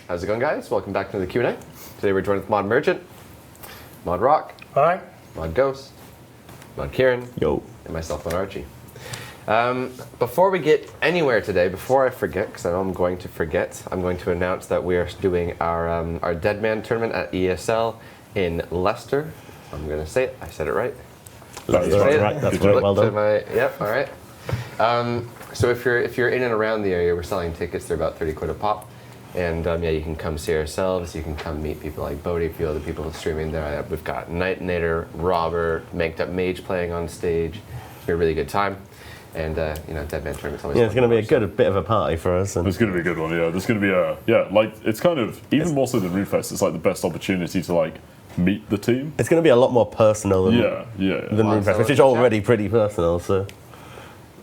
How's it going, guys? Welcome back to the Q&A. Today we're joined with Mod Merchant, Mod Rock, Hi. Mod Ghost, Mod Kieran, Yo. and myself, Mod Archie. Before we get anywhere today, before I forget, because I know I'm going to forget, I'm going to announce that we are doing our Dead Man tournament at ESL in Leicester. I'm going to say it. I said it right. That's right. That's right. Well done. Yep. All right. So if you're in and around the area, we're selling tickets. They're about 30 quid a pop. And yeah, you can come see ourselves. You can come meet people like Bodhi, a few other people streaming there. We've got Nightinator, Robert, Manked Up Mage playing on stage. It's been a really good time. And Dead Man tournament's always it's going to be a bit of a party for us. It's going to be a good one. Yeah, there's going to be it's kind of even more so than RuneFest. It's like the best opportunity to meet the team. It's going to be a lot more personal than RuneFest, which is already pretty personal. So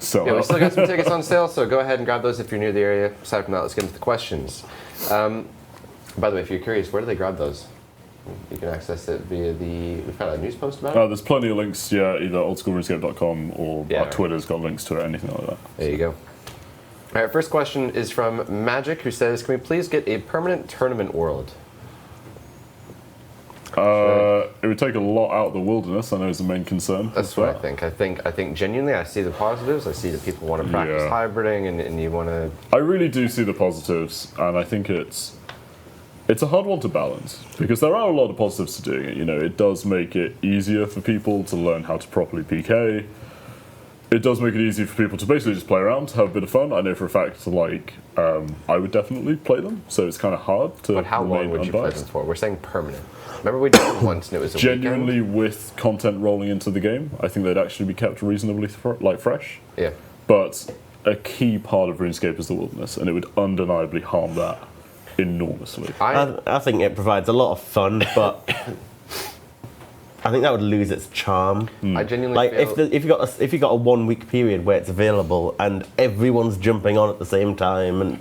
we still got some tickets on sale, so go ahead and grab those if you're near the area. Aside from that, let's get into the questions. By the way, if you're curious, where do they grab those? You can access it via we've got a news post about it. There's plenty of links, either oldschoolrunescape.com or our Twitter's got links to it, anything like that. There you go. All right, first question is from Magic, who says, can we please get a permanent tournament world? It would take a lot out of the wilderness, I know is the main concern. That's what I think. I think genuinely I see the positives. I see that people want to practice hybriding and you want to... I really do see the positives, and I think it's a hard one to balance, because there are a lot of positives to doing it. It does make it easier for people to learn how to properly PK. It does make it easier for people to basically just play around, have a bit of fun. I know for a fact, I would definitely play them, so it's kind of hard to But how long remain would you play unbiased. them for? We're saying permanent. Remember we did it once and it was a Genuinely, weekend? with content rolling into the game, I think they'd actually be kept reasonably fresh. Yeah. But a key part of RuneScape is the wilderness, and it would undeniably harm that enormously. I think it provides a lot of fun, but I think that would lose its charm. I genuinely feel... if you got a 1 week period where it's available and everyone's jumping on at the same time, and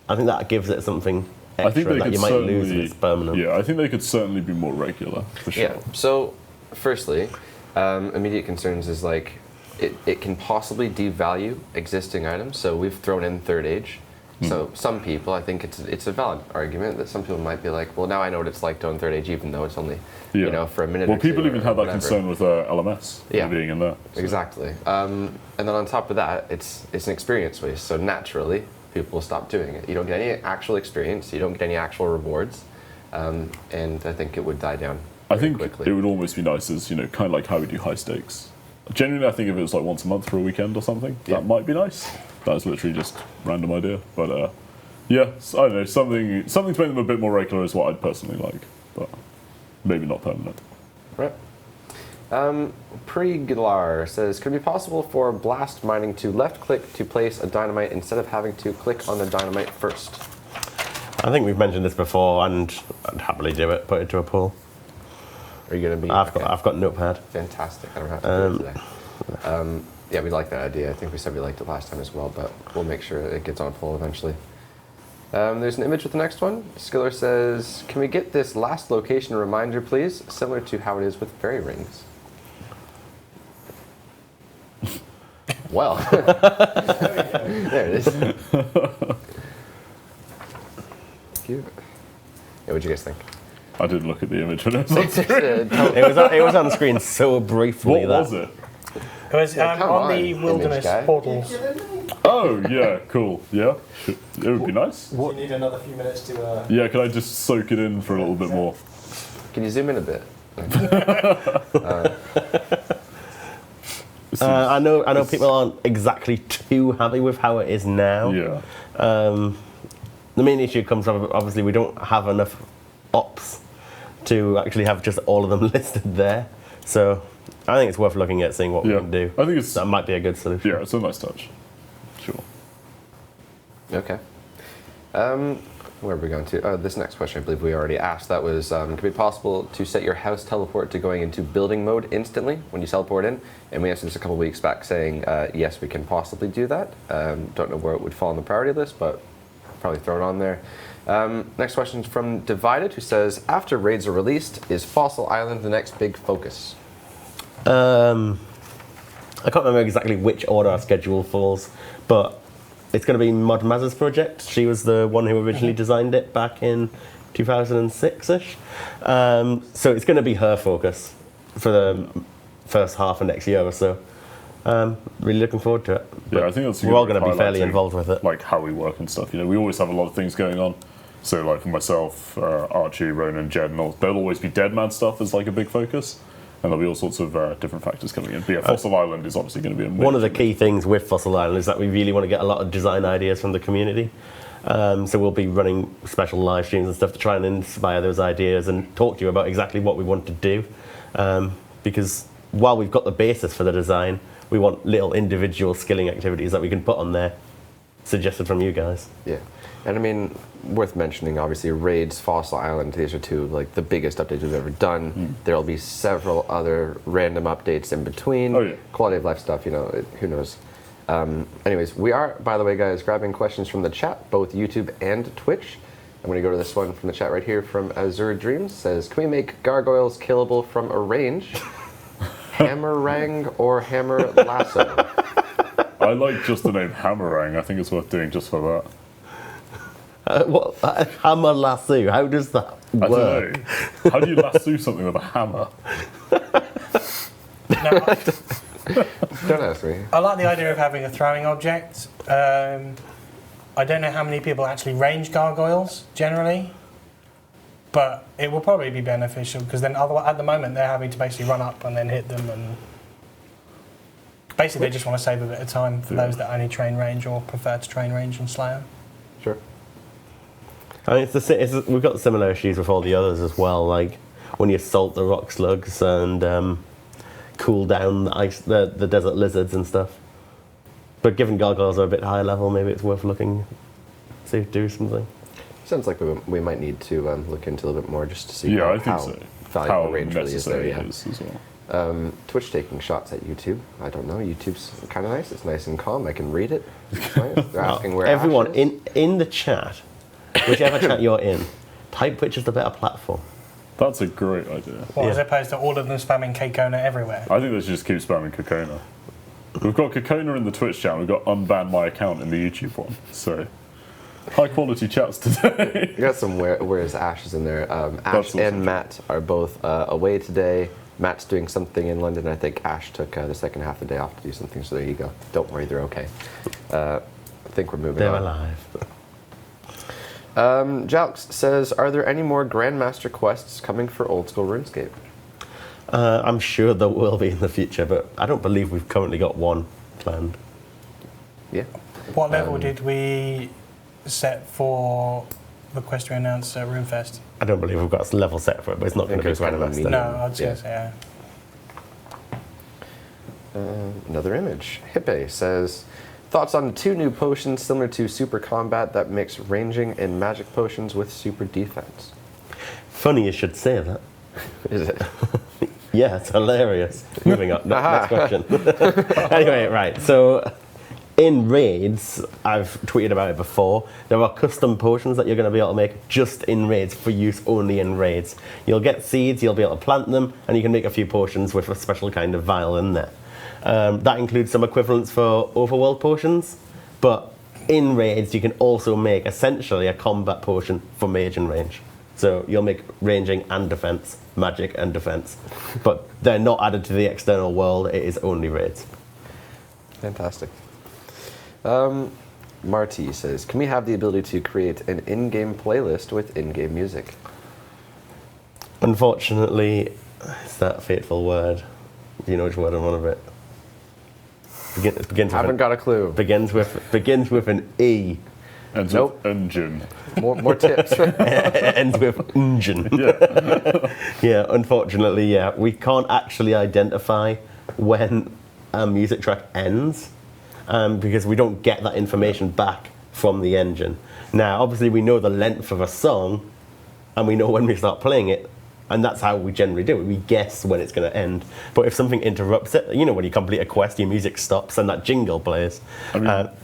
I think that gives it something extra that you might lose if it's permanent. Yeah, I think they could certainly be more regular, for sure. Yeah, so firstly, immediate concerns is it can possibly devalue existing items. So we've thrown in Third Age. So some people, I think it's a valid argument that some people might be like, well, now I know what it's like to own Third Age, even though it's only for a minute. Well, or two people even have that whatever. concern with LMS being in there. So. Exactly. And then on top of that, it's an experience waste. So naturally, people will stop doing it. You don't get any actual experience. You don't get any actual rewards. And I think it would die down quickly. It would almost be nice as, kind of like how we do high stakes. Genuinely, I think if it was once a month for a weekend or something, that might be nice. That is literally just a random idea. But I don't know, something to make them a bit more regular is what I'd personally like. But maybe not permanent. Right. Pre-Gilar says, could it be possible for blast mining to left-click to place a dynamite instead of having to click on the dynamite first? I think we've mentioned this before, and I'd happily do it. Put it to a poll. Are you going to be... I've got Notepad. Fantastic. I don't have to do it today. Yeah, we like that idea. I think we said we liked it last time as well, but we'll make sure it gets on a poll eventually. There's an image with the next one. Skiller says, can we get this last location reminder, please? Similar to how it is with fairy rings. Well. There it is. Cute. Yeah, what'd you guys think? I didn't look at the image when it was on screen. It was on the screen so briefly. What was it? It was on the wilderness portals. Oh, yeah, cool. Yeah, it would be nice. Do you need another few minutes to... Yeah, can I just soak it in for a little bit more? Can you zoom in a bit? I know people aren't exactly too happy with how it is now. Yeah. The main issue comes from, obviously, we don't have enough ops to actually have just all of them listed there. So I think it's worth looking at, seeing what we can do. I think that might be a good solution. Yeah, it's a nice touch. Sure. Okay. Where are we going to? This next question, I believe we already asked. That was, could it be possible to set your house teleport to going into building mode instantly when you teleport in? And we answered this a couple weeks back saying, yes, we can possibly do that. Don't know where it would fall on the priority list, but probably throw it on there. Next question is from Divided, who says, after raids are released, is Fossil Island the next big focus? I can't remember exactly which order our schedule falls, but it's going to be Mod Maz's project. She was the one who originally designed it back in 2006-ish. So it's going to be her focus for the first half of next year or so. Really looking forward to it. Yeah, I think that's we're all going to be fairly involved with it. Like how we work and stuff. We always have a lot of things going on. So like for myself, Archie, Ronan, Jed, and all, there'll always be Deadman stuff as like a big focus. And there'll be all sorts of different factors coming in. But yeah, Fossil Island is obviously going to be a major one of the key things with Fossil Island is that we really want to get a lot of design ideas from the community. So we'll be running special live streams and stuff to try and inspire those ideas and talk to you about exactly what we want to do. Because while we've got the basis for the design, we want little individual skilling activities that we can put on there, suggested from you guys. Yeah. And I mean, worth mentioning, obviously, Raids, Fossil Island, these are two like the biggest updates we've ever done. There'll be several other random updates in between. Oh, yeah. Quality of life stuff, who knows. Anyways, we are, by the way, guys, grabbing questions from the chat, both YouTube and Twitch. I'm going to go to this one from the chat right here from Azure Dreams. Says, can we make gargoyles killable from a range? Hammerang or hammer lasso? I like just the name Hammerang. I think it's worth doing just for that. Hammer lasso, how does that work? I don't know. How do you lasso something with a hammer? Don't ask me. I like the idea of having a throwing object. I don't know how many people actually range gargoyles generally, but it will probably be beneficial because then at the moment they're having to basically run up and then hit them, and basically they just want to save a bit of time for those that only train range or prefer to train range and Slayer. Sure. I mean, we've got similar issues with all the others as well, like when you assault the rock slugs and cool down the desert lizards and stuff. But given gargoyles are a bit higher level, maybe it's worth looking to do something. Sounds like we might need to look into a little bit more just to see I think how so. valuable How range really is there. necessary Yeah. it is as well. Twitch taking shots at YouTube. I don't know. YouTube's kind of nice. It's nice and calm. I can read it. It's nice. They're asking where Everyone Ash is. in the chat, whichever chat you're in, type Twitch is the better platform. That's a great idea. Well, as opposed to all of them spamming K-Kona everywhere. I think they should just keep spamming Kokona. We've got Kokona in the Twitch chat, we've got unban my account in the YouTube one. So, high quality chats today. You got some where's Ash is in there. Ash awesome. and Matt are both away today. Matt's doing something in London. I think Ash took the second half of the day off to do something, so there you go. Don't worry, they're okay. I think we're moving They're on. alive. Jalks says, are there any more Grandmaster quests coming for old school RuneScape? I'm sure there will be in the future, but I don't believe we've currently got one planned. Yeah. What level did we set for the quest we announced at RuneFest? I don't believe we've got a level set for it, but it's not going to be it's kind of a Grandmaster. medium. No, I'd say Yeah. yeah. Another image. Hippe says, thoughts on 2 new potions similar to Super Combat that mix ranging and magic potions with super defense? Funny you should say that. Is it? Yeah, it's hilarious. Moving on. Next question. Anyway, right. So in raids, I've tweeted about it before. There are custom potions that you're going to be able to make just in raids for use only in raids. You'll get seeds, you'll be able to plant them, and you can make a few potions with a special kind of vial in there. That includes some equivalents for overworld potions, but in raids you can also make essentially a combat potion for mage and range. So you'll make ranging and defense, magic and defense, but they're not added to the external world. It is only raids. Fantastic. Marty says, can we have the ability to create an in-game playlist with in-game music? Unfortunately, it's that fateful word. Do you know which word I'm on about? It begins with Got a clue. begins with an E. Ends Nope. with engine. More tips. Ends with engine. Yeah, unfortunately, yeah. We can't actually identify when a music track ends because we don't get that information back from the engine. Now, obviously, we know the length of a song and we know when we start playing it, and that's how we generally do it. We guess when it's going to end. But if something interrupts it, you know, when you complete a quest, your music stops and that jingle plays.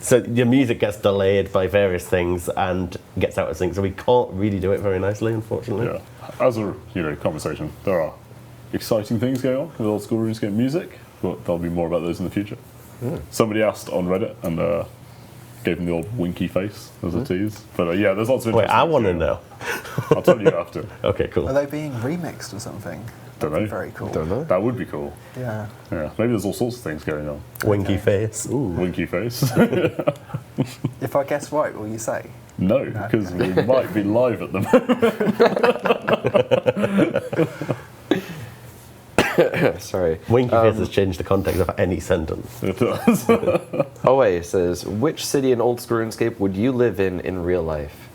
So your music gets delayed by various things and gets out of sync. So we can't really do it very nicely, unfortunately. Yeah. As a conversation, there are exciting things going on with old school RuneScape music, but there'll be more about those in the future. Somebody asked on Reddit, and gave him the old winky face as a tease. But yeah, there's lots of Wait, interesting I want to things know. going on. I'll tell you after. Okay, cool. Are they being remixed or something? Don't That'd be know. very cool. Don't know. That would be cool. Yeah. Yeah, maybe there's all sorts of things going on. Winky Okay. face. Ooh. Winky face. If I guess right, will you say? No, because we might be live at the moment. Sorry. Winky face has changed the context of any sentence. It does. Oh wait, it says, which city in old school RuneScape would you live in real life?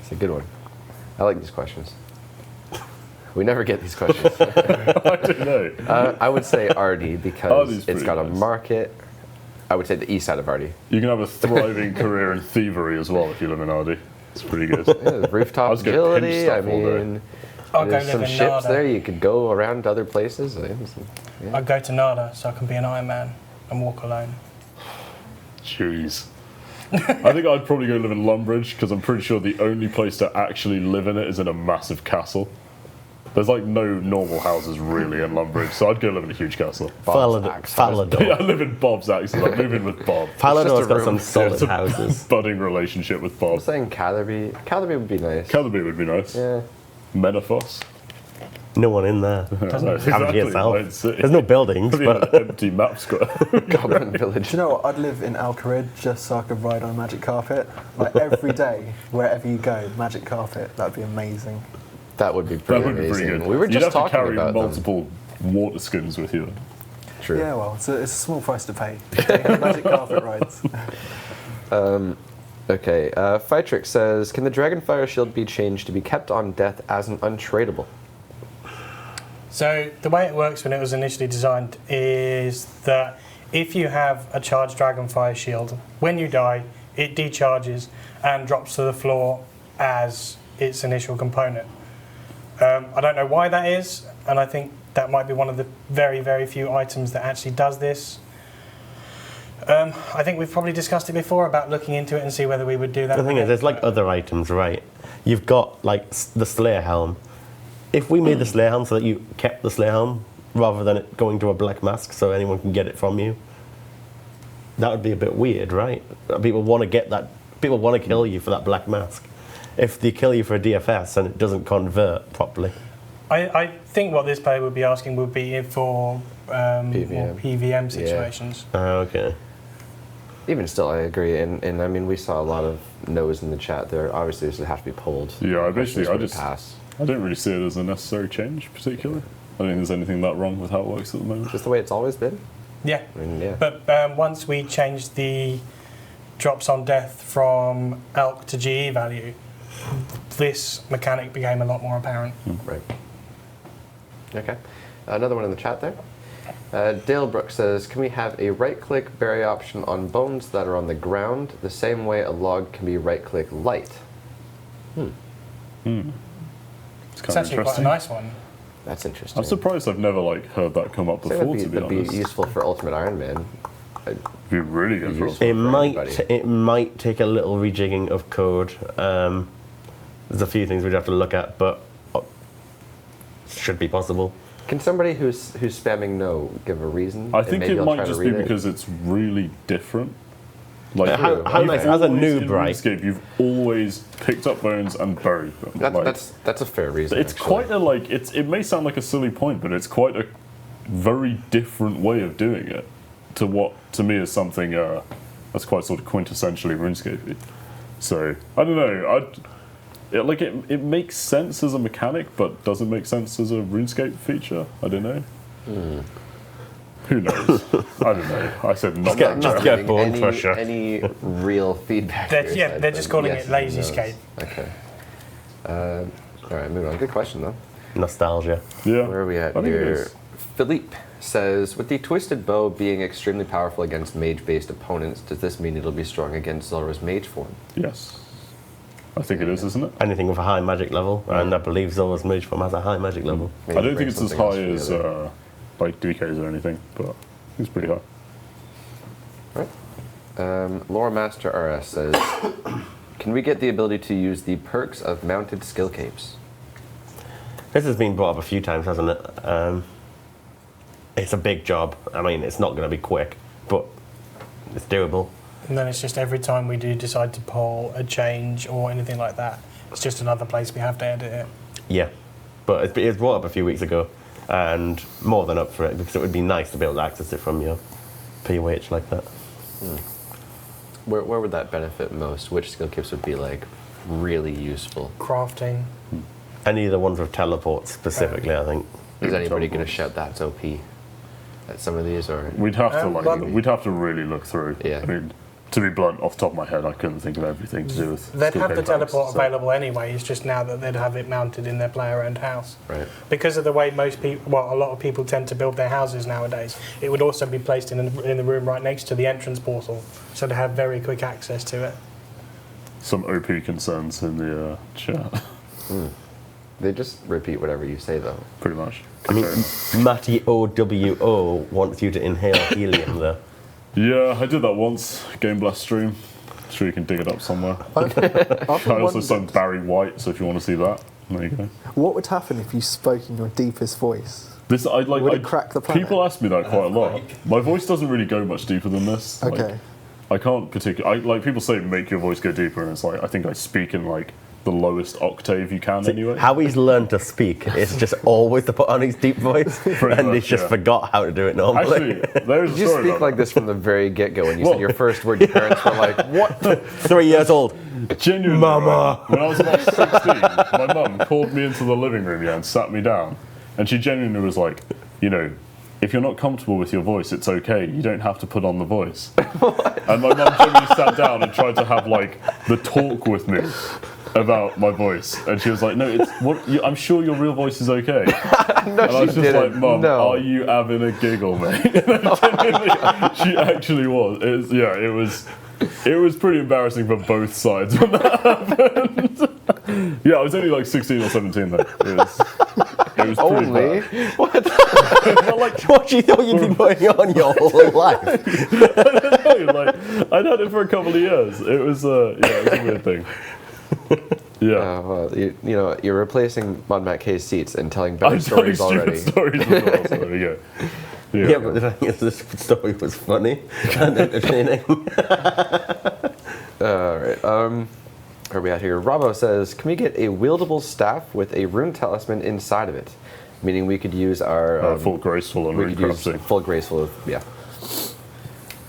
It's a good one. I like these questions. We never get these questions. I don't know. I would say Ardy because Ardy's it's pretty got a nice. market. I would say the east side of Ardy. You can have a thriving career in thievery as well if you live in Ardy. It's pretty good. Yeah, rooftop was gonna pimp agility. stuff I all day. mean, I'll go there's live some in ships Nada. there. You could go around to other places. I'd go to Nada so I can be an Iron Man and walk alone. Jeez. I think I'd probably go live in Lumbridge because I'm pretty sure the only place to actually live in it is in a massive castle. There's like no normal houses really in Lumbridge, so I'd go live in a huge castle. Bob's axe. Yeah, I Falador. live in Bob's axes. I'm moving with Bob. Falador's got room. some solid It's a houses. budding relationship with I'm Bob. saying Catherby. Catherby would be nice. Calaby would be nice. Yeah. Menaphos. No one in there. No, Have it exactly. yourself. I'd say. There's no buildings, It'd be an but empty map square. Goblin Village. Do you know what? I'd live in Alcarid just so I could ride on a magic carpet. Like every day, wherever you go, magic carpet. That'd be amazing. That would be pretty That would be amazing. pretty good. We were You'd just have to talking carry about them. multiple water skins with you. True. Yeah, well, it's a small price to pay. Taking magic carpet rides. Okay. Phytrix says, can the Dragonfire Shield be changed to be kept on death as an untradeable? So the way it works when it was initially designed is that if you have a charged Dragonfire Shield, when you die, it decharges and drops to the floor as its initial component. I don't know why that is, and I think that might be one of the very, very few items that actually does this. I think we've probably discussed it before about looking into it and see whether we would do that. the thing is, there's like other items, right? You've got like the Slayer Helm. If we made the Slayer Helm so that you kept the Slayer Helm rather than it going to a black mask so anyone can get it from you, that would be a bit weird, right? People want to get that. People want to kill you for that black mask. If they kill you for a DFS and it doesn't convert properly. I think what this player would be asking would be for PVM. more PVM situations. Okay. Even still, I agree. And I mean, we saw a lot of no's in the chat there. Obviously, this would have to be pulled. Yeah, The question is, I would it just pass. I don't really see it as a necessary change particularly. I don't think there's anything that wrong with how it works at the moment. Just the way it's always been. Yeah. I mean, yeah. But once we changed the drops on death from ALC to GE value, this mechanic became a lot more apparent. Right. Okay. Another one in the chat there. Dale Brooks says, can we have a right-click bury option on bones that are on the ground, the same way a log can be right-click light? It's kind It's of actually quite a interesting. nice one. That's interesting. I'm surprised I've never like heard that come up I'd say before. To be that'd be honest, useful for Ultimate Iron Man. it'd be really good for us. Useful. It for might anybody. it might take a little rejigging of code. There's a few things we'd have to look at, but should be possible. Can somebody who's spamming no give a reason? I And think maybe it I'll might try to just be read it? because it's really different. Like How you've nice, as a always noob, in right? RuneScape, you've always picked up bones and buried them. Like, That's a fair reason. it's actually. quite a like. It may sound like a silly point, but it's quite a very different way of doing it to what to me is something that's quite sort of quintessentially RuneScape. So I don't know. It makes sense as a mechanic, but doesn't make sense as a RuneScape feature. I don't know. Who knows? I don't know. I said not. get- just Not get getting bone any, crusher. any real feedback. They're- here, yeah, so they're I'd just say calling yes it and Lasyscape. no's. Okay. All right, moving on. Good question though. Nostalgia. Yeah. Where are we at I think it here? is. Philippe says, with the Twisted Bow being extremely powerful against mage-based opponents, does this mean it'll be strong against Zulrah's mage form? Yes. I think it is, isn't it? Anything with a high magic level, and I believe Zola's Mage Form has a high magic level. Maybe I don't bring think it's as something else high from the as other. like DKs or anything, but it's pretty high. Lore Master RS says, can we get the ability to use the perks of mounted skill capes? This has been brought up a few times, hasn't it? It's a big job. I mean, it's not going to be quick, but it's doable. And then it's just every time we do decide to pull a change or anything like that, it's just another place we have to edit it. Yeah, but it was brought up a few weeks ago, and more than up for it, because it would be nice to be able to access it from your POH like that. Where would that benefit most? Which skill caps would be like really useful? Crafting. Any of the ones with teleport specifically, I think. Is anybody going to shout that's OP at some of these, or We'd have to well- we'd have to really look through. Yeah. I mean, to be blunt, off the top of my head, I couldn't think of everything to do with. They'd skill have the code teleport ranks, so- available anyway, it's just now that they'd have it mounted in their player-owned house. right? Because of the way most people, well, a lot of people tend to build their houses nowadays, it would also be placed in the room right next to the entrance portal, so they have very quick access to it. Some OP concerns in the chat, They just repeat whatever you say, though. pretty much. I mean, Fair enough. Matty OWO wants you to inhale helium, though. Yeah, I did that once. Game Blast stream. Sure, you can dig it up somewhere. I've I also wondered sung Barry White, so if you want to see that, there you go. what would happen if you spoke in your deepest voice. This I like. Would it crack the planet? People ask me that quite a lot. My voice doesn't really go much deeper than this. Like, Okay. I can't particularly. Like people say, make your voice go deeper, and it's like I think I speak in like the lowest octave you can anyway. How he's learned to speak is just always to put on his deep voice, and much, he's just yeah. forgot how to do it normally. Actually, there is a Did you story speak about like this from the very get-go when you said your first word? Your parents were like, "What?" 3 years old. that. Genuinely, Mama. right, when I was about 16, my mum called me into the living room and sat me down, and she genuinely was like, you know, if you're not comfortable with your voice, it's okay. You don't have to put on the voice. And my mum genuinely sat down and tried to have like the talk with me about my voice, and she was like, "No, it's what. I'm sure your real voice is okay." No, And I was she just like, didn't. "Mum, no. are you having a giggle, mate?" Genuinely, she actually was. It was pretty embarrassing for both sides when that happened. Yeah, I was only like 16 or 17 though. It was pretty Only? bad. Well, like, what do you thought you'd been putting on your whole life? Like, I'd had it for a couple of years. It was it was a weird thing. Yeah. Well, you know, you're replacing Mud K's seats and telling better I'm telling stories already. stupid stories as well, so there you go. Yeah, but the thing is, this story was funny and entertaining. All right. Where are we at here? Robbo says, "Can we get a wieldable staff with a rune talisman inside of it? Meaning we could use our Full graceful and we rune could use crafting. full graceful. Yeah,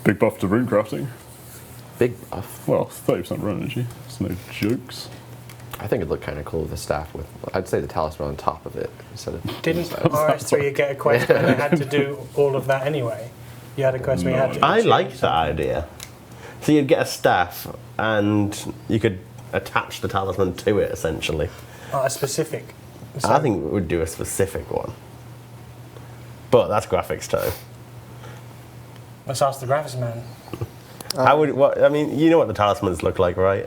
Big buff to rune crafting. big buff. Well, 30% run energy. It's no jokes. I think it'd look kind of cool with the staff with. I'd say the talisman on top of it instead of. Didn't inside. RS3 get a quest when they had to do all of that anyway? You had a quest where you had to... I like that idea. So you'd get a staff, and you could attach the talisman to it, essentially. A specific. So I think we would do a specific one. But that's graphics time. let's ask the graphics man. How would what? I mean, you know what the talismans look like, right?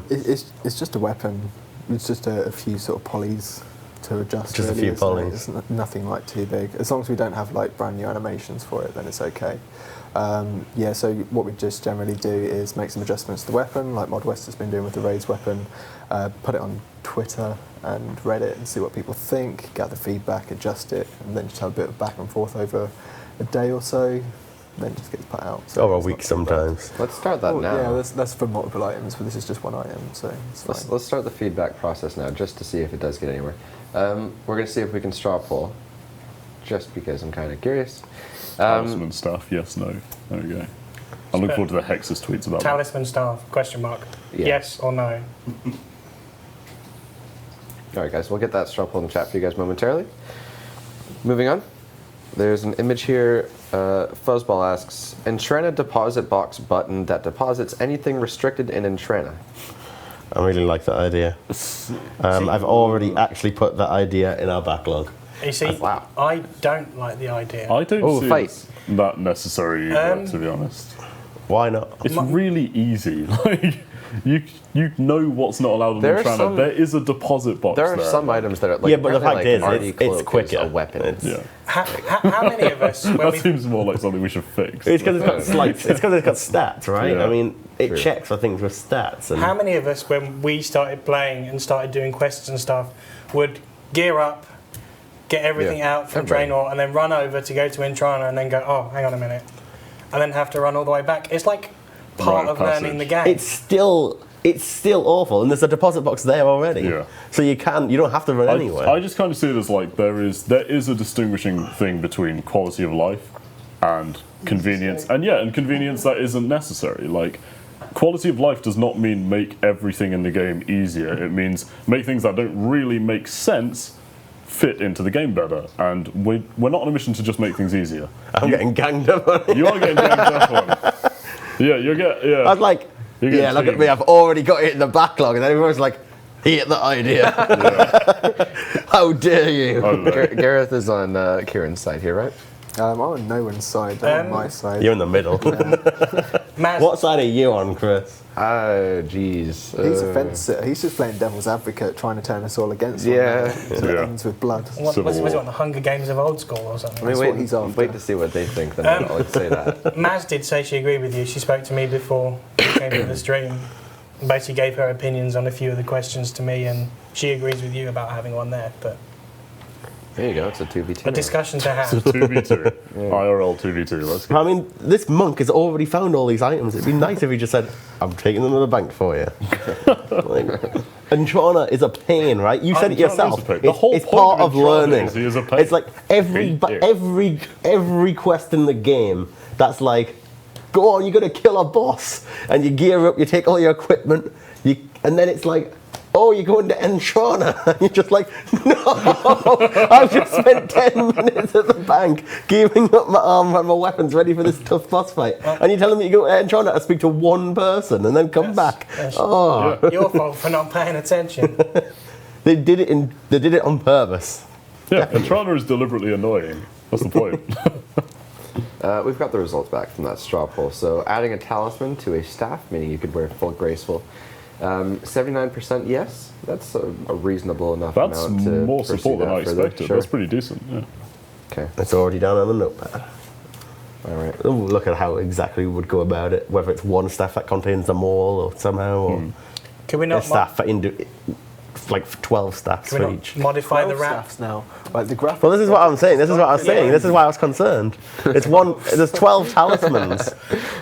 It's just a weapon. It's just a few sort of polys to adjust. Just a really, few isn't it? polys. It's nothing like too big. As long as we don't have like brand new animations for it, then it's okay. Yeah. So what we just generally do is make some adjustments to the weapon, like Mod West has been doing with the raised weapon. Put it on Twitter and Reddit and see what people think. Gather feedback, adjust it, and then just have a bit of back and forth over a day or so. Then it just gets put out. So Or a it's week not too bad. sometimes. Let's start that Well, now. yeah, that's for multiple items, but this is just one item, so it's fine. Let's start the feedback process now, just to see if it does get anywhere. We're going to see if we can straw poll, just because I'm kind of curious. Talisman stuff, yes, no. There we go. I look forward to the Hexus tweets about that. Talisman staff, question mark. Yeah. Yes or no? All right, guys, we'll get that straw poll in the chat for you guys momentarily. Moving on, there's an image here. Fuzzball asks, Entrana deposit box button that deposits anything restricted in Entrana. I really like that idea. I've already actually put that idea in our backlog. You see, Wow. I don't like the idea. I don't Oh, see fight. it's that necessary either, to be honest. Why not? It's really easy. Like you know what's not allowed on There are the some- There is a deposit box There are there. some items that are like, Yeah, but the apparently, fact like, is, RD it's cloak is quicker. a weapon. It's- Yeah. How many of us, when That we, seems more like something we should fix. It's because it's got slight. It's because it's got stats, right? Yeah. I mean, it True. checks for things with stats. And how many of us, when we started playing and started doing quests and stuff, would gear up, get everything Yeah. out from Everybody. Draenor, and then run over to go to Entrana, and then go, oh, hang on a minute, and then have to run all the way back? It's like part rite of learning the passage. game. It's still awful, and there's a deposit box there already. Yeah. So you don't have to run anywhere. I just kind of see it as like there is a distinguishing thing between quality of life and convenience, and convenience that isn't necessary. Like, quality of life does not mean make everything in the game easier. It means make things that don't really make sense fit into the game better. And we're not on a mission to just make things easier. I'm getting ganged up on it. You are getting ganged up on. Yeah, I was like, You're getting look at teamed. me, I've already got it in the backlog, and then everyone's like, hate the idea. How dare you? I don't know. Gareth is on Kieran's side here, right? I'm on no one's side, I'm on my side. You're in the middle. Maz, What side are you on, Chris? Jeez. He's a fence sitter. He's just playing devil's advocate, trying to turn us all against Yeah. one another, so it Yeah. ends with blood. what Civil was it War. on the Hunger Games of old school or something? I mean, That's what he's after. wait to see what they think, then I'll say that. Maz did say she agreed with you. She spoke to me before we came to the stream. And basically gave her opinions on a few of the questions to me, and she agrees with you about having one there. But There you go, it's a 2v2. a discussion to have. 2v2. IRL 2v2. Let's go. I mean, this monk has already found all these items. It'd be nice if he just said, I'm taking them to the bank for you. Entrana is a pain, right? You said it Entrana is yourself. a pain. The whole It's point part of of Entrana learning. is he is a pain. It's like Hate it. every quest in the game that's like, go on, you're going to kill a boss. And you gear up, you take all your equipment, and then it's like, oh, you're going to Entrana. And you're just like, no, I've just spent 10 minutes at the bank gearing up my armor and my weapons ready for this tough boss fight. And you're telling me you go to Entrana to speak to one person and then come back. Yes. Oh, Yeah. Your fault for not paying attention. they did it on purpose. Yeah, Entrana is deliberately annoying. That's the point. We've got the results back from that straw poll. So adding a talisman to a staff, meaning you could wear full graceful. 79% yes. That's a reasonable enough That's amount to more pursue support than that I further. expected. Sure. That's pretty decent. Yeah. Okay. It's already down on the notepad. All right. Oh, look at how exactly we would go about it, whether it's one staff that contains them all or somehow, or Can we a not, staff that like 12 staffs can we for not each. modify the 12 wrap? staffs now. Like the graphics. Well, this is what I'm saying. This is what I was saying. Yeah. This is why I was concerned. It's one. There's 12 talismans,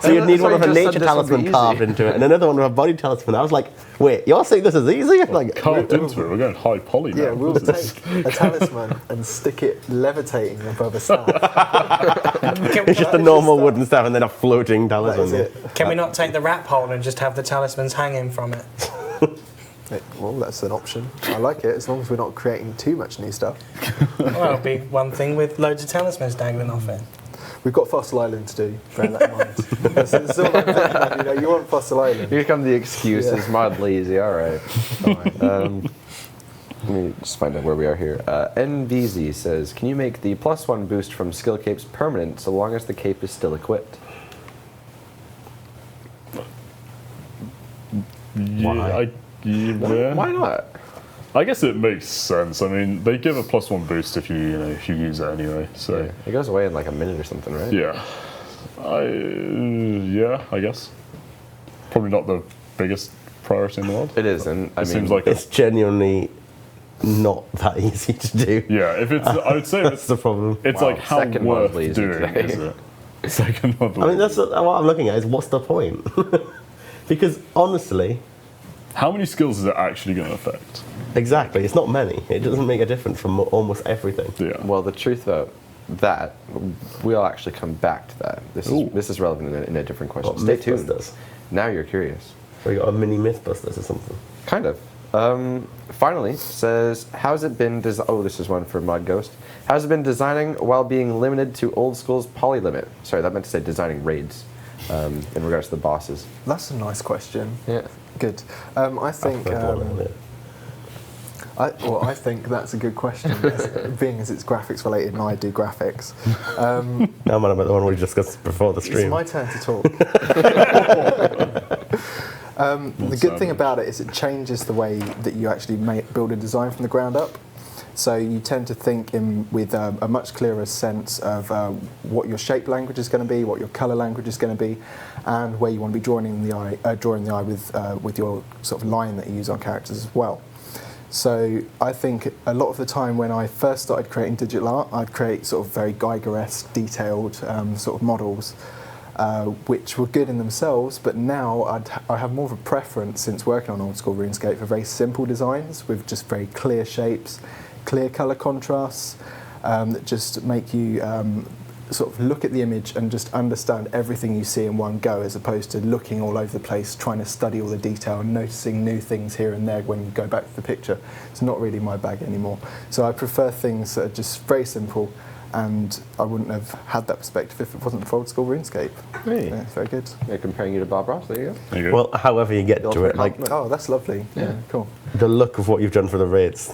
so you'd need That's one why with a you just nature said this would be talisman easy. carved into it, and another one with a body talisman. I was like, wait, you're saying this is easy? Like, Carved into it. We're going high poly now. Yeah, we'll take a talisman and stick it levitating above a staff. it's just a normal wooden staff and then a floating That is talisman. it. Can we not take the wrap hole and just have the talismans hanging from it? Well, that's an option. I like it, as long as we're not creating too much new stuff. Well, it'll be one thing with loads of talismans dangling off it. We've got Fossil Island to do, bear that in mind. It's all I'm thinking of, you know, you want Fossil Island. Here come the excuses. Mod lazy. All right. Let me just find out where we are here. NVZ says, can you make the +1 boost from skill capes permanent so long as the cape is still equipped? Yeah, Why not? I guess it makes sense. I mean, they give a +1 boost if you use it anyway. So Yeah. It goes away in like a minute or something, right? yeah, I guess probably not the biggest priority in the world. It is, and I It mean, seems like It's genuinely not that easy to do. yeah. If it's, I would say That's it's, the problem. it's Wow, like how second worth mod lazy doing today. is it? Second mod. I mean, that's lazy. what I'm looking at. Is what's the point? Because honestly, How many skills is it actually going to affect? exactly, it's not many. It doesn't make a difference from almost everything. Yeah. well, the truth about that, we'll actually come back to that. This is relevant in a different question. What, Stay tuned. Mythbusters? Now you're curious. So you got a mini Mythbusters or something. Kind of. Finally, says, how's it been? Oh, this is one for Mod Ghost. How's it been designing while being limited to old school's poly limit? Sorry, that meant to say designing raids in regards to the bosses. That's a nice question. Yeah. Good. I think. I think that's a good question, being as it's graphics related and I do graphics. Now I'm on about the one we discussed before the It's stream. my turn to talk. The good thing about it is it changes the way that you actually build a design from the ground up. So you tend to think with a much clearer sense of what your shape language is going to be, what your colour language is going to be, and where you want to be drawing the eye with your sort of line that you use on characters as well. So I think a lot of the time when I first started creating digital art, I'd create sort of very Geiger-esque, detailed sort of models. which were good in themselves, but now I have more of a preference, since working on old school RuneScape, for very simple designs with just very clear shapes, clear colour contrasts, that just make you sort of look at the image and just understand everything you see in one go, as opposed to looking all over the place, trying to study all the detail and noticing new things here and there when you go back to the picture. It's not really my bag anymore. So I prefer things that are just very simple, and I wouldn't have had that perspective if it wasn't for old school RuneScape. Hey. Yeah, it's very good. Yeah, comparing you to Bob Ross, there you go. There you go. Well, however you get to it, like Oh, that's lovely. Yeah, cool. the look of what you've done for the raids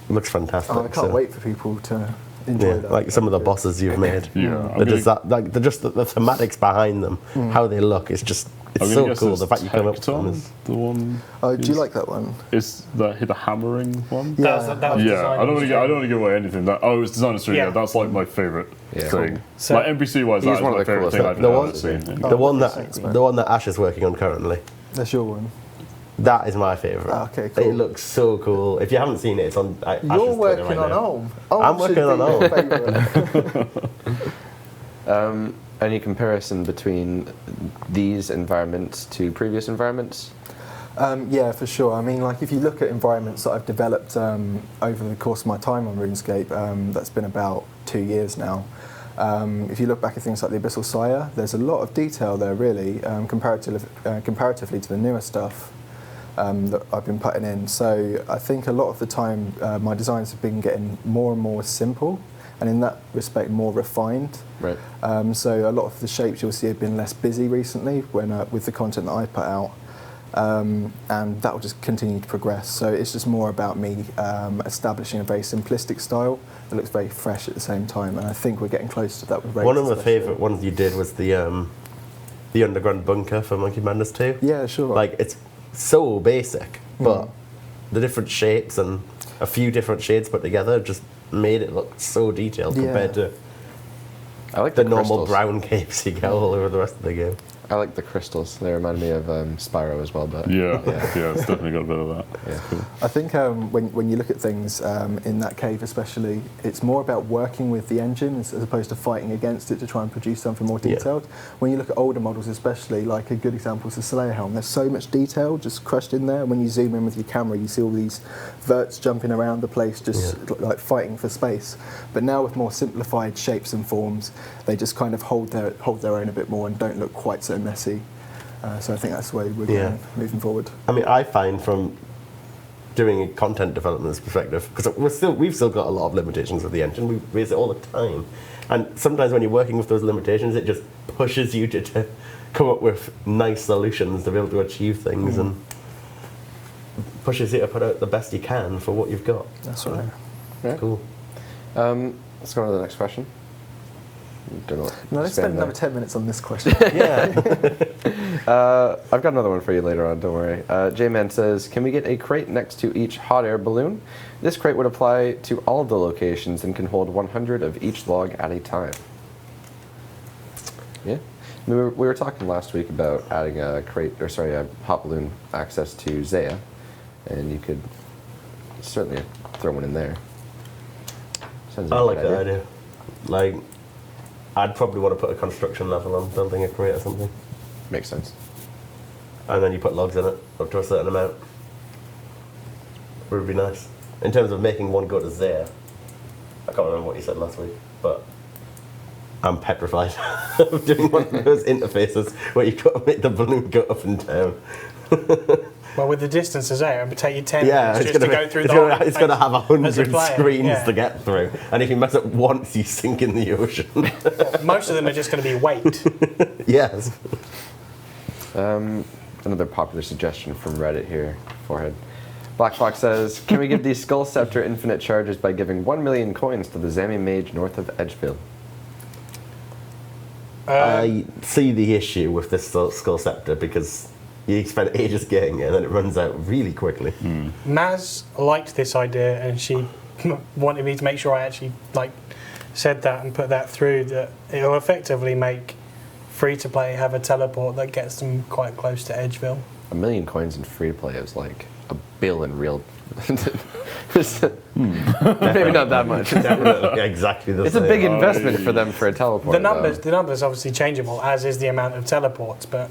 looks fantastic. Oh, I can't so- wait for people to enjoy Yeah, that. like some of the bosses you've made. Yeah, They're just that, like, they're just the thematics behind them, how they look. It's just, it's I'm gonna so guess cool. it's The fact you come up with them Tecton, is. the one. Oh, do you like that one? Is the hammering one? Yeah. That was Yeah, designed I don't want to in give. I don't want to give away anything. That it was designed in stream. Yeah. Yeah, that's like my favorite Yeah. thing. So- like NPC wise, He's that is one of my the favorite coolest. thing I've The ever one- seen. Oh, The one thanks, that man. the one that Ash is working on currently. That's your one. That is my favourite. Ah, okay, cool. It looks so cool. If you haven't seen it, it's on Ash's You're Twitter working right on now. Ulm. I'm working on Ulm. Any comparison between these environments to previous environments? Yeah, for sure. I mean, like, if you look at environments that I've developed over the course of my time on RuneScape, that's been about 2 years now. If you look back at things like the Abyssal Sire, there's a lot of detail there, really, comparatively to the newer stuff that I've been putting in. So I think a lot of the time my designs have been getting more and more simple, and in that respect more refined. Right. So a lot of the shapes you'll see have been less busy recently when with the content that I put out. And that will just continue to progress. So it's just more about me establishing a very simplistic style that looks very fresh at the same time. And I think we're getting close to that with Raids. One of my especially. favourite ones you did was the underground bunker for Monkey Madness 2. Yeah, sure. Like, it's so basic, but the different shapes and a few different shades put together just made it look so detailed Yeah. compared to I like the normal crystals. brown capes you get all over the rest of the game. I like the crystals. They remind me of Spyro as well, but Yeah, yeah, it's definitely got a bit of that. yeah. I think when you look at things in that cave especially, it's more about working with the engine as opposed to fighting against it to try and produce something more Yeah. detailed. When you look at older models especially, like a good example is the Slayer helm, there's so much detail just crushed in there. When you zoom in with your camera, you see all these verts jumping around the place, just like fighting for space. But now with more simplified shapes and forms, they just kind of hold their own a bit more and don't look quite so messy. So I think that's the way we're going moving forward. I mean, I find from doing a content development perspective, because we've still got a lot of limitations with the engine. We raise it all the time, and sometimes when you're working with those limitations, it just pushes you to come up with nice solutions to be able to achieve things, and pushes you to put out the best you can for what you've got. That's right. Yeah. Cool. Let's go on to the next question. Don't know what No, let's spend spend another there. 10 minutes on this question. Yeah. I've got another one for you later on, don't worry. J-Man says, can we get a crate next to each hot air balloon? This crate would apply to all of the locations and can hold 100 of each log at a time. Yeah. We were talking last week about adding a hot balloon access to Zaya, and you could certainly throw one in there. Sounds I a like good that idea. Like, I'd probably want to put a construction level on building a crate or something. Makes sense. And then you put logs in it up to a certain amount. It would be nice. In terms of making one go to there, I can't remember what you said last week, but I'm petrified of doing one of those interfaces where you've got to make the balloon go up and down. Well, with the distances there, it would take you 10 Yeah, minutes it's just to gonna go through it's the gonna, whole it's gonna have as a 100 player, screens yeah. to get through, and if you mess up once, you sink in the ocean. Most of them are just going to be weight. Yes. Another popular suggestion from Reddit here, Forehead. Black Fox says, can we give the Skull Scepter infinite charges by giving 1 million coins to the Zami mage north of Edgeville? I see the issue with this Skull Scepter because you spend ages getting it and then it runs out really quickly. Maz liked this idea, and she wanted me to make sure I actually said that and put that through, that it'll effectively make free-to-play have a teleport that gets them quite close to Edgeville. 1 million coins in free to play is like a bill in real. Maybe not that much. Definitely, exactly the It's same. a big investment for them for a teleport. The numbers obviously changeable, as is the amount of teleports. But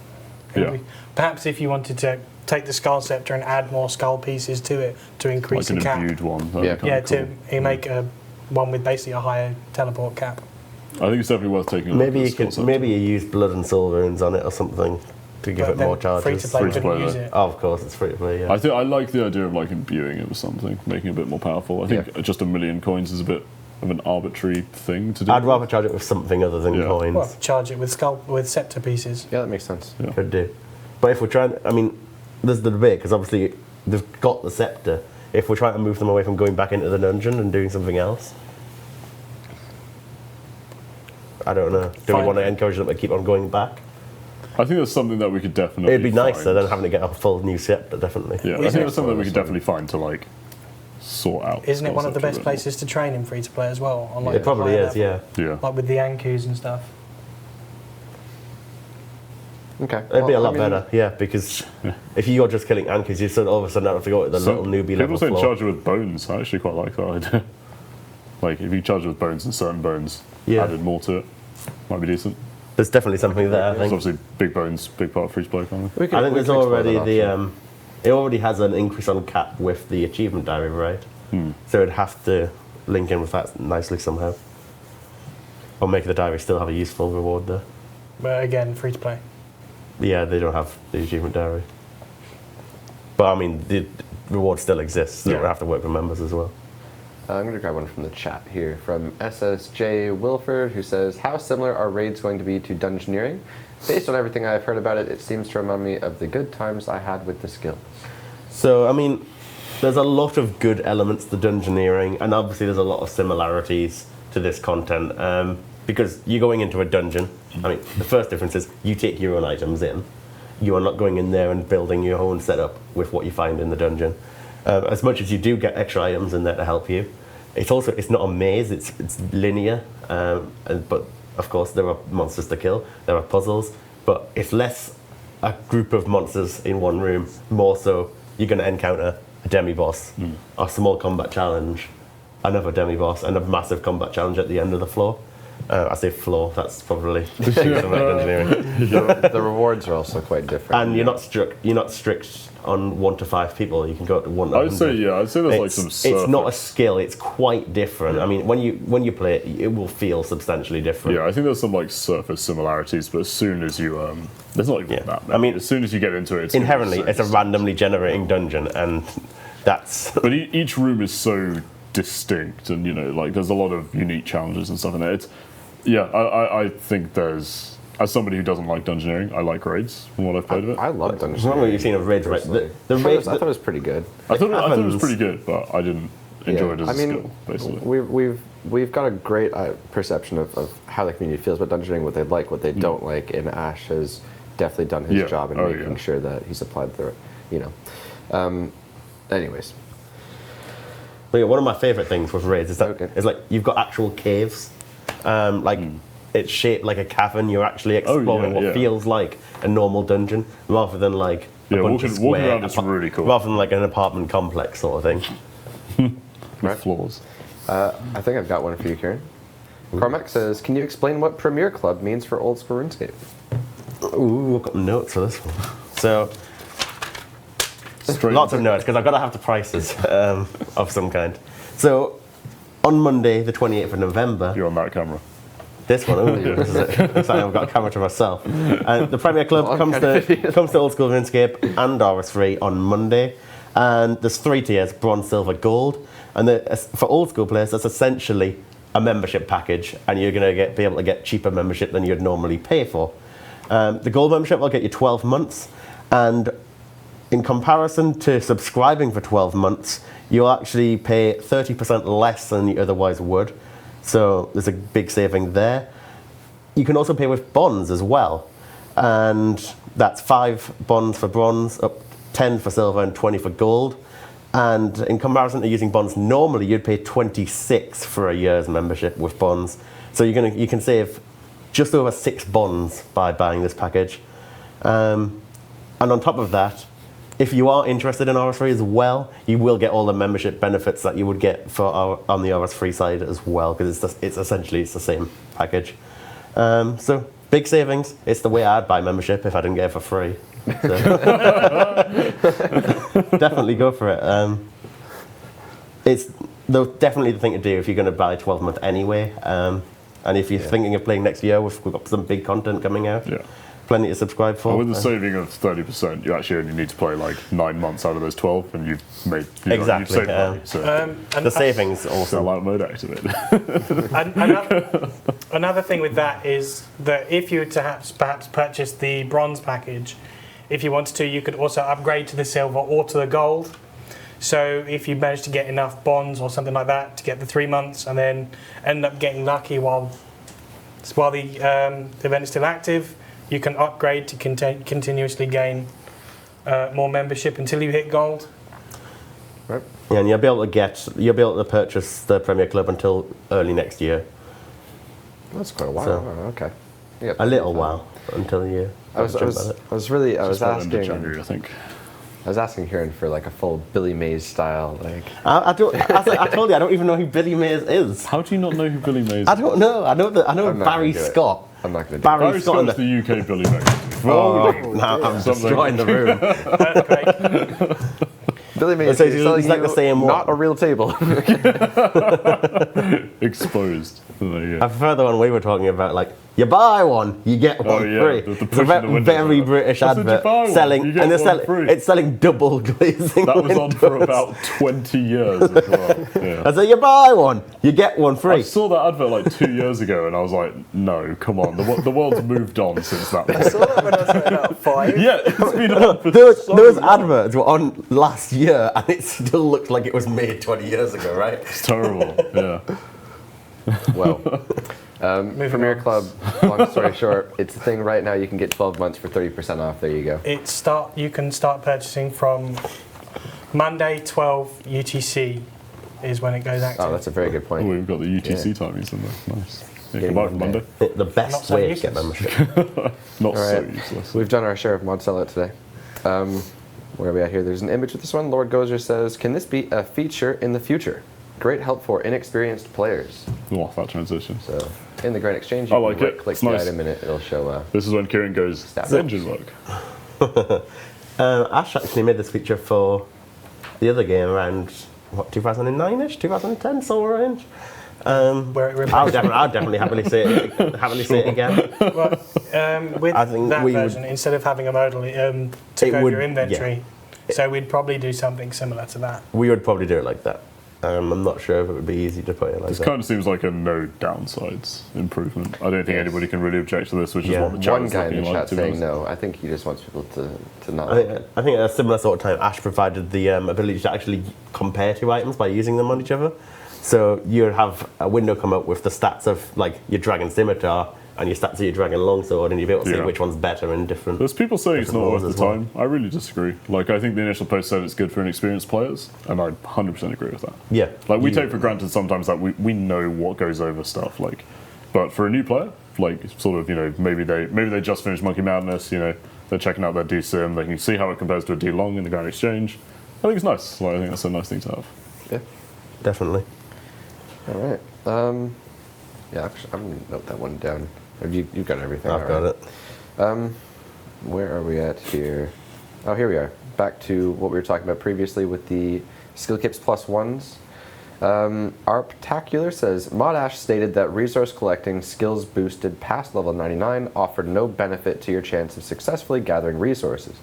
perhaps if you wanted to take the skull scepter and add more skull pieces to it to increase Like the cap. an imbued one. To make a one with basically a higher teleport cap. I think it's definitely worth taking a look Maybe at you the skill could set. maybe you use blood and soul runes on it or something to give But it then more charges. free to play Free to couldn't play, use though. it. Oh, of course, it's free to play. Yeah. I think I like the idea of like imbuing it with something, making it a bit more powerful. I think just 1 million coins is a bit of an arbitrary thing to do. I'd rather charge it with something other than Yeah. coins. Well, charge it with scepter pieces. Yeah, that makes sense. Could do. But if we're trying, I mean, there's the debate because obviously they've got the scepter. If we're trying to move them away from going back into the dungeon and doing something else, I don't know. Do we Fine. want to encourage them to keep on going back? I think that's something that we could definitely. It'd be nicer find. than having to get a full new scepter, definitely. Yeah, I think that's something that we could definitely find to like sort out. Isn't it one of the Scepter a best bit more. places to train in free to play as well? On, like, It probably higher is, level? yeah. Yeah. Like with the Ankus and stuff. Okay. It'd be a Well, lot I mean, better, yeah, because if you're just killing anchors, you sort of all of a sudden have to go to the So little newbie people level say floor. charge it with bones. I actually quite like that idea. Like if you charge it with bones and certain bones, Yeah. added more to it, might be decent. There's definitely something there, I It's think. obviously big bones, big part of free to play. Kind of. we could- I think we there's could explore already that the option. it already has an increase on cap with the achievement diary, right? So it'd have to link in with that nicely somehow, or make the diary still have a useful reward there. But again, free to play. Yeah, they don't have the achievement diary, but I mean the reward still exists. So Yeah. it would have to work with members as well. I'm going to grab one from the chat here from SSJ Wilford, who says, how similar are raids going to be to dungeoneering? Based on everything I've heard about it, it seems to remind me of the good times I had with the skill. So I mean, there's a lot of good elements to dungeoneering, and obviously there's a lot of similarities to this content because you're going into a dungeon. I mean, the first difference is you take your own items in. You are not going in there and building your own setup with what you find in the dungeon. As much as you do get extra items in there to help you, it's not a maze. It's linear, but of course there are monsters to kill. There are puzzles, but it's less a group of monsters in one room. More so, you're going to encounter a demi-boss, a small combat challenge, another demi-boss, and a massive combat challenge at the end of the floor. I say floor. That's probably dungeoneering. The rewards are also quite different. And you're not strict on 1 to 5 people. You can go up to 1 to I'd say 100. I'd say there's like some. It's not a surface- skill. It's quite different. I mean, when you play it, it will feel substantially different. Yeah, I think there's some like surface similarities, but as soon as you there's not like Yeah. that. I mean, as soon as you get into it, it's gonna be Inherently, so it's a distinct. randomly generating dungeon, and that's But each room is so distinct, and like there's a lot of unique challenges and stuff in there. I think there's. As somebody who doesn't like dungeoneering, I like raids from what I've played of it. I love it's not dungeoneering. what you've seen of raids, right? personally. The I raids. thought it was pretty good. I thought it was happens- pretty good, but I didn't enjoy it as a skill, basically. We've got a great perception of how the community feels about dungeoneering, what they like, what they don't like, and Ash has definitely done his Yeah. job in Oh, making yeah. sure that he's applied the, anyways. But yeah, one of my favorite things with raids is that Okay. is like you've got actual caves, it's shaped like a cavern. You're actually exploring what yeah. feels like a normal dungeon, rather than like a Yeah, bunch of walking square around is really cool. rather than like an apartment complex sort of thing. With floors. I think I've got one for you, Kieran. Cormac says, can you explain what Premier Club means for old school RuneScape? Ooh, I've got notes for this one. So Straight lots of notes because I've got to have the prices of some kind. So on Monday, the 28th of November, You're on that camera. this one, this is it. Looks like I've got a camera to myself. The Premier Club Well, comes I'm kind to Old School RuneScape and RS3 on Monday. And there's 3 tiers, bronze, silver, gold. And for old school players, that's essentially a membership package. And you're going to be able to get cheaper membership than you'd normally pay for. The gold membership will get you 12 months. And in comparison to subscribing for 12 months, you'll actually pay 30% less than you otherwise would. So there's a big saving there. You can also pay with bonds as well. And that's 5 bonds for bronze, up 10 for silver and 20 for gold. And in comparison to using bonds, normally you'd pay 26 for a year's membership with bonds. So you can save just over 6 bonds by buying this package. And on top of that, if you are interested in RS3 as well, you will get all the membership benefits that you would get on the RS3 side as well, because it's essentially the same package. So big savings. It's the way I'd buy membership if I didn't get it for free. So. Definitely go for it. It's definitely the thing to do if you're going to buy 12-month anyway. And if you're thinking of playing next year, we've got some big content coming out. Yeah. Plenty to subscribe for. And with the saving of 30%, you actually only need to play like 9 months out of those 12, and you've made Exactly, you've saved money. So the savings also. sell-out mode activated. Another thing with that is that if you were to perhaps purchase the bronze package, if you wanted to, you could also upgrade to the silver or to the gold. So if you manage to get enough bonds or something like that to get the 3 months, and then end up getting lucky while the event is still active, you can upgrade to continuously gain more membership until you hit gold. Right. Yeah, and you'll be able to purchase the Premier Club until early next year. That's quite a while. So- Oh, okay. Yeah. A little while until you. I was January, I think. I was asking Kieran for like a full Billy Mays style, like. I told you I don't even know who Billy Mays is. How do you not know who Billy Mays is? I don't know. I know I'm not Barry gonna do it. Scott. I'm not going to do Barry Barry Scott. Scott's the UK Billy Mays. Oh, now I'm destroying the room. Earthquake. it. Billy Mays So is he's telling like you the same one. not a real table. Exposed. There you go. I prefer the one we were talking about, like, you buy one, you get one free. the It's a push in the window very advert. British I said, advert "You buy one, selling, you get and one free." it's selling double glazing. That was on for windows. about 20 years as well. Yeah. I said, you buy one, you get one I free. saw that advert like 2 years ago, and I was like, "No, come on, the world's moved on since that." I saw that when I was like about 5. Yeah, it's been on for Those long. adverts were on last year, and it still looked like it was made 20 years ago, right? It's terrible. Yeah. Well, Premier on. Club, long story short, it's the thing right now. You can get 12 months for 30% off. There you go. You can start purchasing from Monday 12 UTC is when it goes active. Oh, that's a very good Oh, point. we've got the UTC Yeah. timings in there. Nice. Yeah, Getting come out from Monday. Monday. The Not best so way to get useless. membership. Not All so right. useless. We've done our share of mod sellout today. Where are we at here? There's an image with this one. Lord Gozer says, "Can this be a feature in the future? Great help for inexperienced players." Oh, that transition. So in the Grand Exchange, I you like can it. click It's the nice. item and it'll show. This is when Kieran goes, Stab "The engine work." Ash actually made this feature for the other game around, 2009-ish, 2010, somewhere range. Where it I'll definitely happily say it again. with I think that we would- version, instead of having a modal take It over would- your inventory, so we'd probably do something similar to that. We would probably do it like that. I'm not sure if it would be easy to put it like This that. kind of seems like a no downsides improvement. I don't think anybody can really object to this, which Yeah. is what the chat One is guy in looking the like, chat to be saying honest. no. I think he just wants people to not. I think at a similar sort of time, Ash provided the ability to actually compare two items by using them on each other. So you'd have a window come up with the stats of like your dragon scimitar and your stats of your dragon longsword, and you'd be able to see Yeah. which one's better in different. There's people saying it's not different worth laws the as well. time. I really disagree. Like, I think the initial post said it's good for inexperienced players, and I 100% agree with that. Yeah. Like, we You- take for granted sometimes that we know what goes over stuff. Like, but for a new player, like, sort of, you know, maybe they just finished Monkey Madness, you know, they're checking out their D-Sim, they can see how it compares to a D-Long in the Grand Exchange. I think it's nice. Like, I think that's a nice thing to have. Yeah. Definitely. All right. Yeah. Actually, I'm gonna note that one down. Have you've got everything. I've got it. Where are we at here? Oh, here we are. Back to what we were talking about previously with the skill kits plus ones. Arptacular says, Modash stated that resource collecting skills boosted past level 99 offered no benefit to your chance of successfully gathering resources.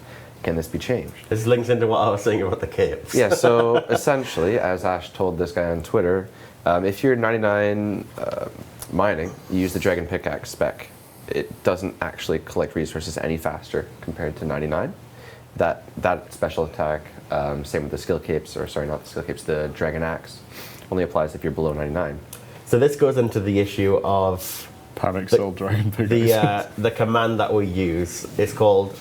Can this be changed? This links into what I was saying about the capes. Yeah, so essentially, as Ash told this guy on Twitter, if you're 99 mining, you use the Dragon Pickaxe spec. It doesn't actually collect resources any faster compared to 99. That special attack, same with the skill capes, or sorry, not the skill capes, the Dragon Axe, only applies if you're below 99. So this goes into the issue of Panic Cell Dragon Pickaxe. the command that we use is called,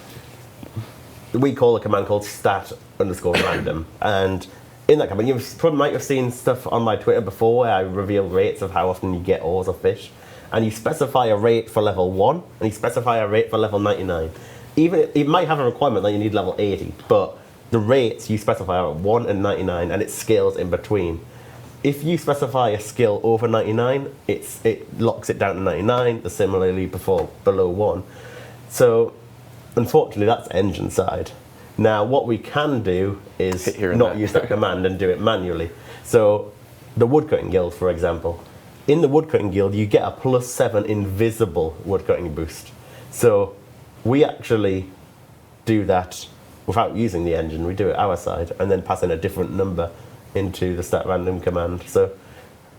we call a command called stat_random, and in that command you probably might have seen stuff on my Twitter before where I reveal rates of how often you get ores or fish, and you specify a rate for level 1 and you specify a rate for level 99. Even it might have a requirement that you need level 80, but the rates you specify are at 1 and 99, and it scales in between. If you specify a skill over 99, it locks it down to 99, similarly below 1. So, unfortunately, that's engine side. Now, what we can do is not use that command and do it manually. So, the Woodcutting Guild, for example. In the Woodcutting Guild, you get a +7 invisible woodcutting boost. So, we actually do that without using the engine. We do it our side and then pass in a different number into the stat random command. So,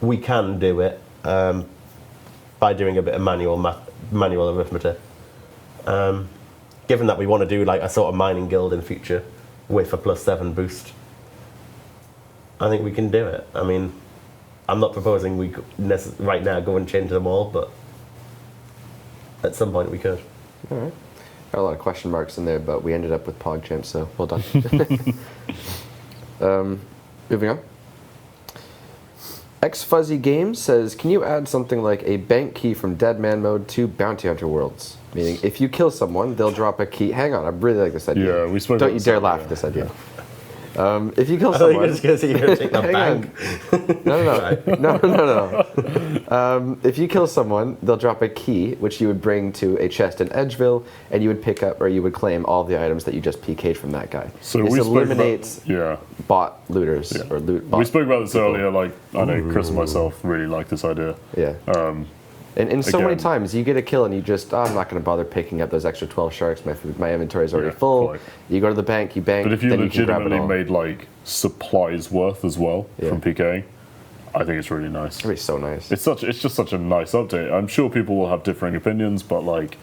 we can do it by doing a bit of manual arithmetic. Given that we want to do like a sort of mining guild in future with a +7 boost, I think we can do it. I mean, I'm not proposing we right now go and change them all, but at some point we could. All right. Got a lot of question marks in there, but we ended up with PogChamp, so well done. Moving on. XFuzzy Games says, can you add something like a bank key from Dead Man mode to Bounty Hunter worlds? Meaning, if you kill someone, they'll drop a key. Hang on, I really like this idea. Yeah, we spoke Don't about you this dare idea. laugh at this idea. If you kill I thought you someone, were just going to say you're going to take the hang bank. no. If you kill someone, they'll drop a key, which you would bring to a chest in Edgeville, and you would pick up or you would claim all the items that you just PK'd from that guy. So this we spoke eliminates bot looters Yeah. or loot bot. We spoke about this people. earlier. Like I know Chris and myself really like this idea. Yeah. And so many again- times you get a kill and you just, I'm not going to bother picking up those extra 12 sharks. My inventory is already full. quite. You go to the bank, you bank, But if you then you can grab it legitimately all. made like supplies worth as well from PKing, I think it's really nice. That'd be so nice. It's just such a nice update. I'm sure people will have differing opinions, but like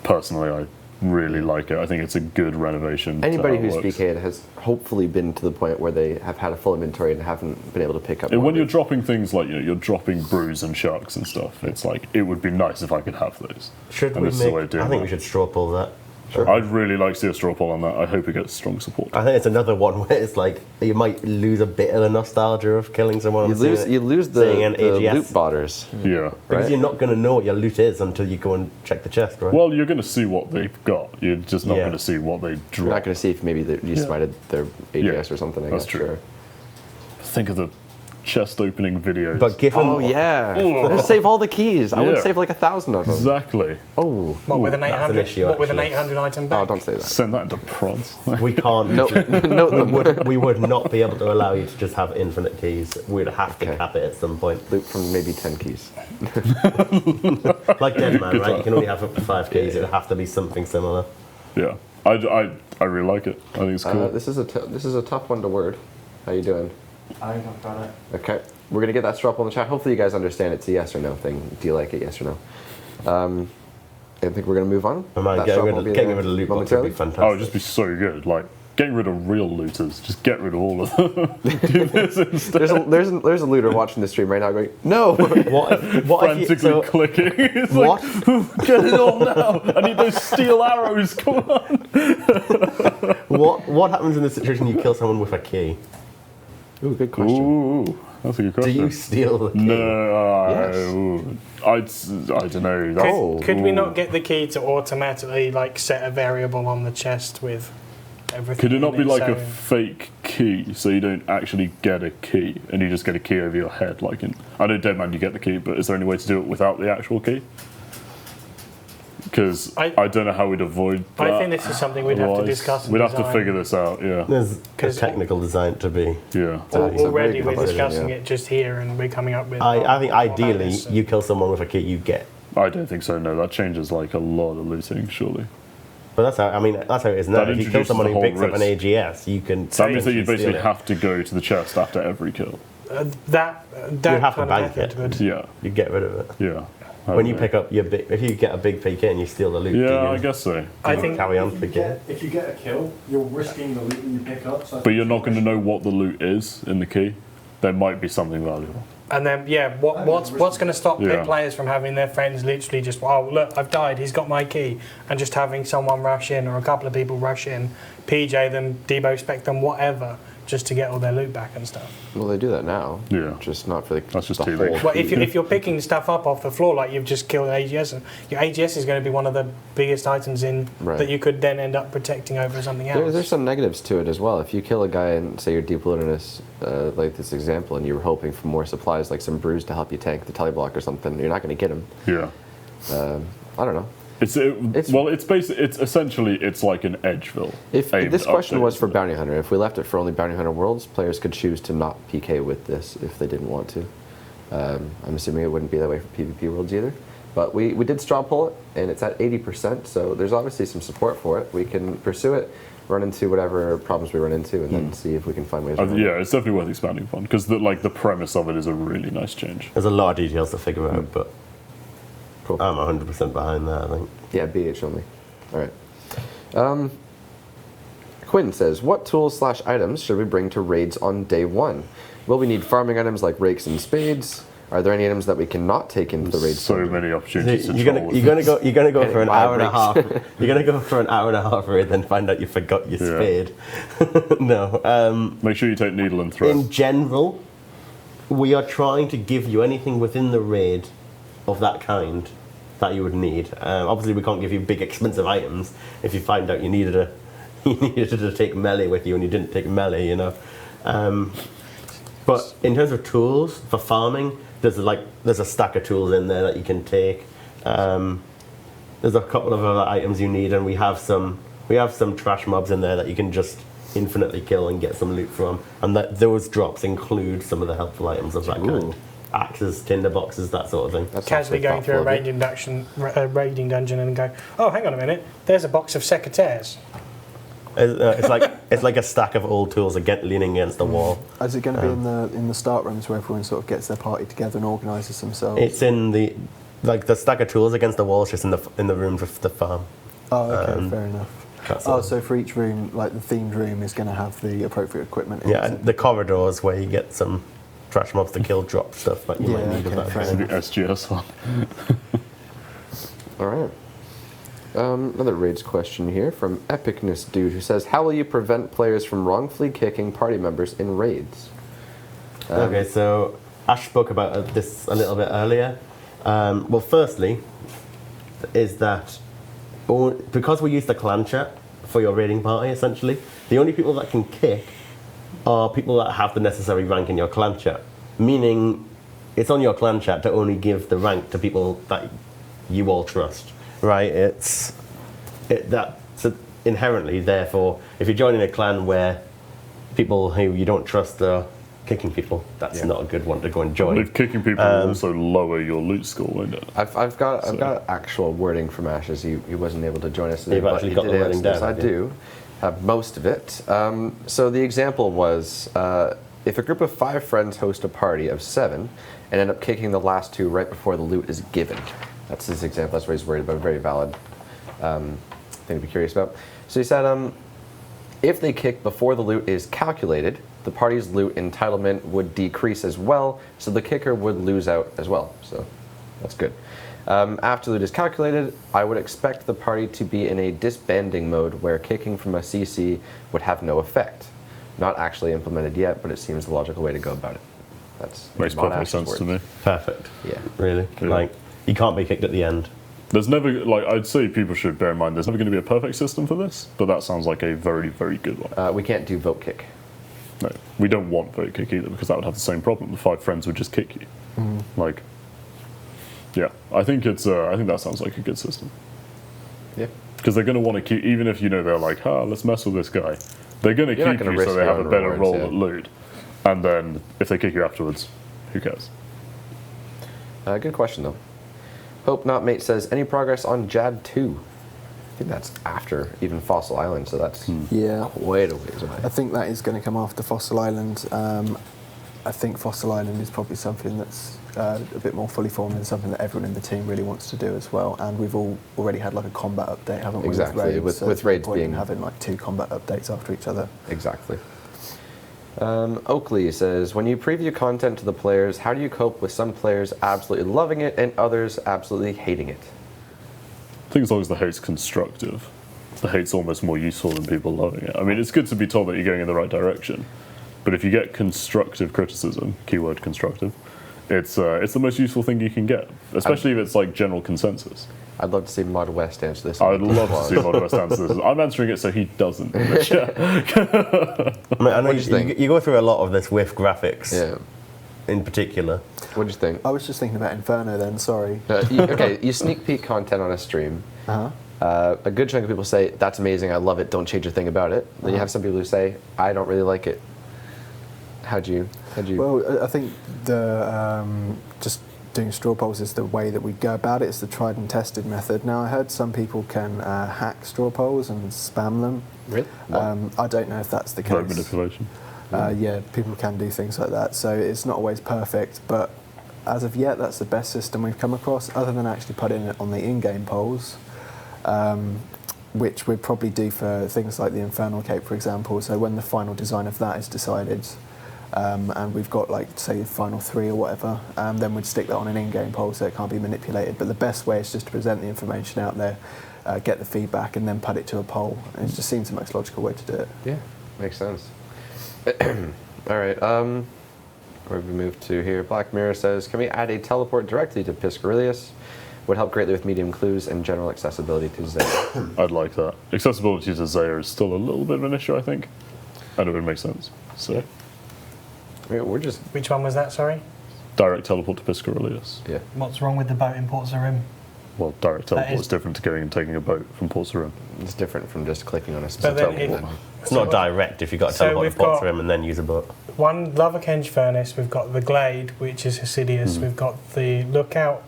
personally, I really like it. I think it's a good renovation. to Anybody how it who's works. PK'd has hopefully been to the point where they have had a full inventory and haven't been able to pick up. And more when of you're it. dropping things like you're dropping brews and sharks and stuff, it's like it would be nice if I could have those. Should And we this is the way make? of doing I think that. we should straw pull that. I'd really like to see a straw poll on that. I hope it gets strong support. I think it's another one where it's like you might lose a bit of the nostalgia of killing someone. You lose the seeing an loot AGS. botters. Yeah. Because right? you're not going to know what your loot is until you go and check the chest, right? Well, you're going to see what they've got. You're just not Yeah. going to see what they You're drop. not going to see if maybe you smited their AGS or something. I that's guess. true. Sure. Think of the chest opening videos. but given Oh yeah, Let's save all the keys. I would Yeah. save like 1,000 of them. Exactly. Oh, What with an that's an 800? issue, What with an actually. 800 item oh, back? don't say that. Send that into prods. we can't, No, no, we would not be able to allow you to just have infinite keys. We'd have to Okay. cap it at some point. loot from maybe 10 keys. Like Dead Man, Good right? time. You can only have up to 5 keys. It'd have to be something similar. Yeah. I really like it. I think it's cool. This is a tough one to word. How you doing? I think I've got it. Okay, we're gonna get that straw poll in the chat. Hopefully you guys understand it's a yes or no thing. Do you like it? Yes or no? I think we're gonna move on. Oh man, That getting straw rid poll of will be getting there rid of loot box would momentarily. be fantastic. Oh, it'd just be so good. Like, getting rid of real looters. Just get rid of all of them. Do this instead. There's a looter watching the stream right now going, no. what if you, Frantically so, clicking. It's what? like, get it all now. I need those steel arrows. Come on. what happens in the situation you kill someone with a key? Ooh, good question. Ooh, that's a good Do question. you steal the key? No, Yes. I don't know. That's, Could we not get the key to automatically like set a variable on the chest with everything? Could it not in be like so- a fake key, so you don't actually get a key, and you just get a key over your head? Like in, I know Dead Man, you get the key, but is there any way to do it without the actual key? Because I- I don't know how we'd avoid that. I think this is something we'd have to otherwise. discuss. And We'd have to design. figure this out. Yeah, There's a 'Cause- technical design to be. yeah. It's a very Already good we're question, discussing yeah. it just here, and we're coming up with. I think more ideally madness and- you kill someone with a key, you get. I don't think so. No, that changes like a lot of looting. Surely But that's how it is now. That If you kill introduces someone the who whole picks up an risk. AGS, you can. that means that you potentially basically steal it. have to go to the chest after every kill. that You'd have to kind of bank method it. would- Yeah, You get rid of it. yeah. When you pick up your big, if you get a big PK and you steal the loot, do Yeah, you I guess so. I think carry on If you PK? if you get a kill, you're risking the loot that you pick up. So But you're not going to know what the loot is in the key. There might be something valuable. And then, what's going to stop pit players from having their friends literally just, oh, look, I've died, he's got my key, and just having someone rush in or a couple of people rush in, PJ them, Debo spec them, whatever, just to get all their loot back and stuff. Well, they do that now. Yeah. Just not for the, That's just the too whole. late. Well, if you're picking stuff up off the floor like you've just killed AGS, your AGS is going to be one of the biggest items in that you could then end up protecting over something else. There's some negatives to it as well. If you kill a guy and say you're deep wilderness, like this example, and you were hoping for more supplies, like some brews to help you tank the teleblock or something, you're not going to get him. Yeah. I don't know. It's essentially like an Edgeville. If this question was for Bounty Hunter, if we left it for only Bounty Hunter worlds, players could choose to not PK with this if they didn't want to. I'm assuming it wouldn't be that way for PvP worlds either. But we did straw pull it, and it's at 80%, so there's obviously some support for it. We can pursue it, run into whatever problems we run into, and then see if we can find ways around it. Yeah, it's definitely worth expanding upon, because the premise of it is a really nice change. There's a lot of details to figure out, but Cool. I'm 100% behind that, I think. Yeah, BH only. All right. Quinn says, what tools/items should we bring to raids on day one? Will we need farming items like rakes and spades? Are there any items that we cannot take into the raid? So many opportunities to You're gonna go for an hour and a half. rakes. You're gonna go for an hour and a half raid, then find out you forgot your spade. No. Make sure you take needle and thread. In general, we are trying to give you anything within the raid of that kind that you would need. Obviously, we can't give you big, expensive items if you find out you needed to take melee with you and you didn't take melee, you know. But in terms of tools for farming, there's a stack of tools in there that you can take. There's a couple of other items you need, and we have some trash mobs in there that you can just infinitely kill and get some loot from. And those drops include some of the helpful items of that kind. Axes, tinder boxes, that sort of thing. That's Casually going through a raiding dungeon and go, oh, hang on a minute, there's a box of secateurs. It's like a stack of old tools leaning against the wall. Is it going to be in the start rooms where everyone sort of gets their party together and organises themselves? It's in the stack of tools against the wall. It's just in the rooms of the farm. Oh, okay, fair enough. So for each room, like the themed room is going to have the appropriate equipment in Yeah, and the corridors where you get some trash mobs to kill drop stuff that you might need of that fair kind. The SGS one. All right. Another raids question here from Epicness Dude, who says, how will you prevent players from wrongfully kicking party members in raids? Okay, so Ash spoke about this a little bit earlier. Well, firstly, is that because we use the clan chat for your raiding party, essentially, the only people that can kick are people that have the necessary rank in your clan chat. Meaning, it's on your clan chat to only give the rank to people that you all trust. Right, so inherently, therefore, if you're joining a clan where people who you don't trust are kicking people, that's not a good one to go and join. If kicking people will also lower your loot score, won't it? I've got actual wording from Ashes. He wasn't able to join us today, You've but actually he got did the wording answer this. down, I do have most of it. So the example was, if a group of 5 friends host a party of 7 and end up kicking the last 2 right before the loot is given. That's his example. That's what he's worried about. Very valid thing to be curious about. So he said, if they kick before the loot is calculated, the party's loot entitlement would decrease as well, so the kicker would lose out as well. So that's good. After loot is calculated, I would expect the party to be in a disbanding mode where kicking from a CC would have no effect. Not actually implemented yet, but it seems the logical way to go about it. That's Makes perfect sense to me. Perfect. Yeah. Really? Yeah. You can't be kicked at the end. There's never, I'd say people should bear in mind, there's never going to be a perfect system for this, but that sounds like a very, very good one. We can't do vote kick. No, we don't want vote kick either, because that would have the same problem. The 5 friends would just kick you. Yeah, I think that sounds like a good system. Yeah. Because they're going to want to keep, even if they're like, let's mess with this guy, they're going to You're not keep gonna you so risk they your have a own better rewards, roll yeah. at loot. And then if they kick you afterwards, who cares? Good question, though. Hope Not Mate says, any progress on Jad II? I think that's after even Fossil Island, so that's way to ways away. I think that is going to come after Fossil Island. I think Fossil Island is probably something that's a bit more fully formed and something that everyone in the team really wants to do as well. And we've already had like a combat update, haven't we? Exactly, with so raids no point in being having like 2 combat updates after each other. Exactly. Oakley says, when you preview content to the players, how do you cope with some players absolutely loving it and others absolutely hating it? I think as long as the hate's constructive, the hate's almost more useful than people loving it. I mean, it's good to be told that you're going in the right direction, but if you get constructive criticism, keyword constructive, it's the most useful thing you can get, especially if it's like general consensus. I'd love to see Mod West answer this. I'd love to see Mod West answer this. I'm answering it so he doesn't. I mean, I know What do you think? you go through a lot of this with graphics, Yeah. in particular. What do you think? I was just thinking about Inferno then, sorry. You sneak peek content on a stream. Uh-huh. A good chunk of people say, that's amazing, I love it, don't change a thing about it. Then you have some people who say, I don't really like it. How'd you? Well, I think just doing straw polls is the way that we go about it. It's the tried and tested method. Now, I heard some people can hack straw polls and spam them. Really? I don't know if that's the case. Vote manipulation. Yeah, people can do things like that. So it's not always perfect, but as of yet, that's the best system we've come across, other than actually putting it on the in-game polls, which we'd probably do for things like the Infernal Cape, for example. So when the final design of that is decided, and we've got, like, say, the final 3 or whatever, then we'd stick that on an in-game poll so it can't be manipulated. But the best way is just to present the information out there, get the feedback, and then put it to a poll. And it just seems the most logical way to do it. Yeah, makes sense. All right, where have we moved to here? Black Mirror says, can we add a teleport directly to Piscorilius? Would help greatly with medium clues and general accessibility to Zaya. I'd like that. Accessibility to Zaya is still a little bit of an issue, I think, and it would make sense. So, We're just, Which one was that, sorry? direct teleport to Piscorilius. yeah. What's wrong with the boat in Port Sarim? Well, direct That teleport is- is different to going and taking a boat from Port Sarim. It's different from just clicking on a But specific then if, teleport. It's not direct if you've got to So teleport we've to Port got- Sarim and then use a boat. one Lava Kenge Furnace, we've got the Glade, which is Hasidius, we've got the Lookout,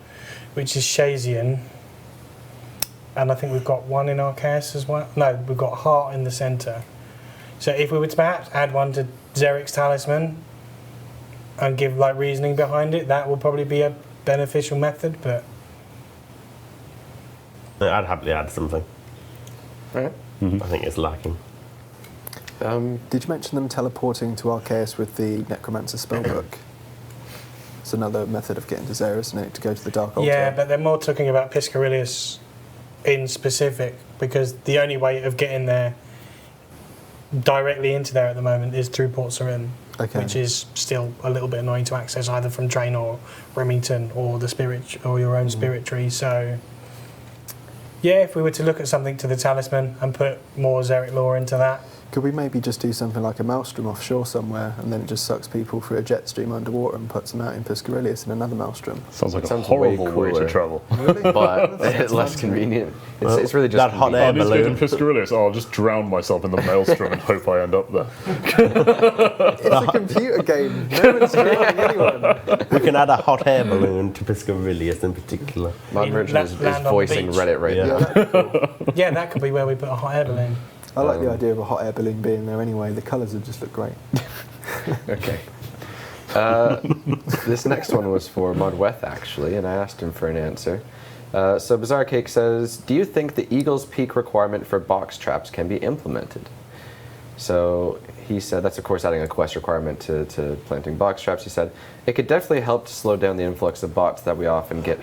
which is Shazian, and I think we've got one in Arceus as well. No, we've got Heart in the centre. So if we were to perhaps add one to Zeric's Talisman and give like reasoning behind it, that would probably be a beneficial method, but I'd happily add something. Right. I think it's lacking. Did you mention them teleporting to Arceus with the Necromancer spellbook? It's another method of getting to Zera, isn't it? To go to the Dark Altar. yeah, but they're more talking about Piscorilius in specific, because the only way of getting there directly into there at the moment is through Port Sarim, Okay. which is still a little bit annoying to access either from Drain or Remington or the spirit or your own spirit tree. So yeah, if we were to look at something to the Talisman and put more Zeric lore into that, Could we maybe just do something like a maelstrom offshore somewhere, and then it just sucks people through a jet stream underwater and puts them out in Piscorilius in another maelstrom? Sounds like a Sounds way horrible way to cooler. travel. But it's less convenient. It's really just that hot air I need to go to balloon. Piscorilius. I'll just drown myself in the maelstrom and hope I end up there. It's a computer game. No one's drowning anyone. We can add a hot air balloon to Piscorilius in particular. Mod Virgin is land on the voicing beach. Reddit right Yeah. now. yeah, that could be where we put a hot air balloon. I like the idea of a hot air balloon being there anyway. The colours would just look great. Okay. This next one was for Modweth, actually, and I asked him for an answer. So Bizarre Cake says, do you think the Eagle's Peak requirement for box traps can be implemented? So he said, that's of course adding a quest requirement to planting box traps. He said, it could definitely help to slow down the influx of bots that we often get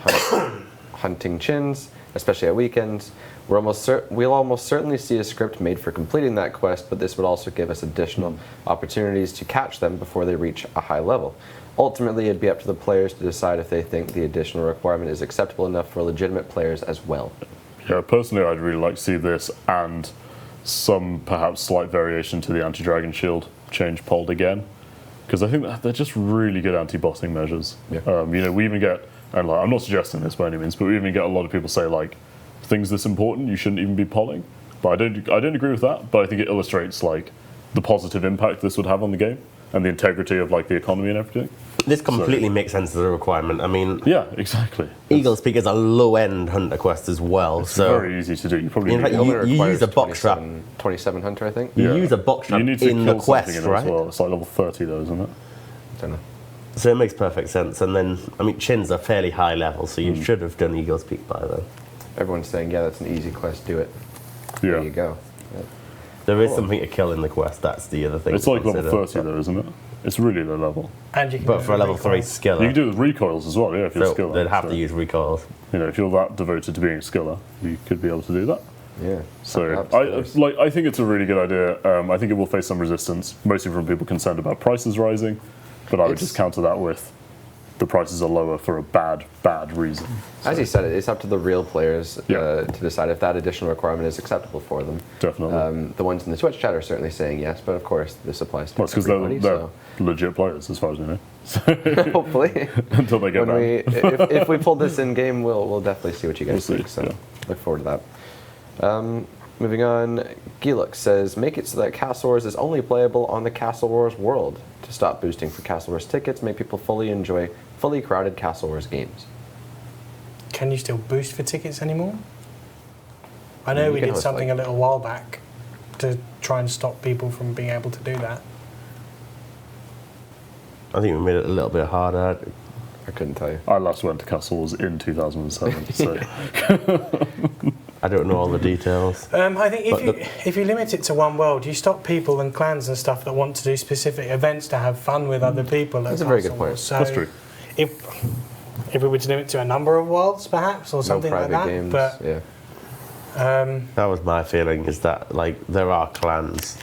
hunting chins, especially at weekends. We'll almost certainly see a script made for completing that quest, but this would also give us additional opportunities to catch them before they reach a high level. Ultimately, it'd be up to the players to decide if they think the additional requirement is acceptable enough for legitimate players as well. Yeah, personally, I'd really like to see this and some perhaps slight variation to the anti-dragon shield change polled again, because I think that they're just really good anti-bossing measures. Yeah. We even get, and like, I'm not suggesting this by any means, but we even get a lot of people say like, things this important you shouldn't even be polling. But I don't agree with that. But I think it illustrates like the positive impact this would have on the game and the integrity of like the economy and everything. This completely makes sense as a requirement. I mean, Yeah, exactly. Eagle's Peak is a low-end hunter quest as well, It's so very easy to do. You probably In need fact, to- Only you requires use a box trap. 27 Hunter, I think. you Yeah. use a box trap you need to in the kill quest, something in it right? as well. It's like level 30 though, isn't it? Don't know. So it makes perfect sense. And then, I mean, Chin's a fairly high level, so you should have done Eagle's Peak by then. Everyone's saying, yeah, that's an easy quest, do it. Yeah. There you go. There is something to kill in the quest. That's the other thing. It's to like level consider. 30 though, isn't it? It's really low level. And you can But do for a level 3 recoils. skiller, You can do it with recoils as well, yeah, if you're so skiller. they'd have So, to use recoils. You know, if you're that devoted to being a skiller, you could be able to do that. Yeah. So Perhaps. I think it's a really good idea. I think it will face some resistance, mostly from people concerned about prices rising. But I would just counter that with the prices are lower for a bad reason. As you said, it's up to the real players Yeah. to decide if that additional requirement is acceptable for them. Definitely. The ones in the Twitch chat are certainly saying yes, but of course this applies to Well, it's because everybody. they're legit players, as far as we know. So hopefully, Until they get when banned. if we pull this in game, we'll definitely see what you guys We'll think. see, So yeah. look forward to that. Moving on, Gilux says make it so that Castle Wars is only playable on the Castle Wars world to stop boosting for Castle Wars tickets. Make people fully enjoy fully crowded Castle Wars games. Can you still boost for tickets anymore? I know You we can did host, something like- a little while back to try and stop people from being able to do that. I think we made it a little bit harder. I couldn't tell you. I last went to Castle Wars in 2007, so I don't know all the details. I think But if you limit it to one world, you stop people and clans and stuff that want to do specific events to have fun with other people. That's a very good Castle point. Wars. So that's true. If we were to limit to a number of worlds, perhaps, or No something like private that, games. but Yeah. That was my feeling, is that like there are clans,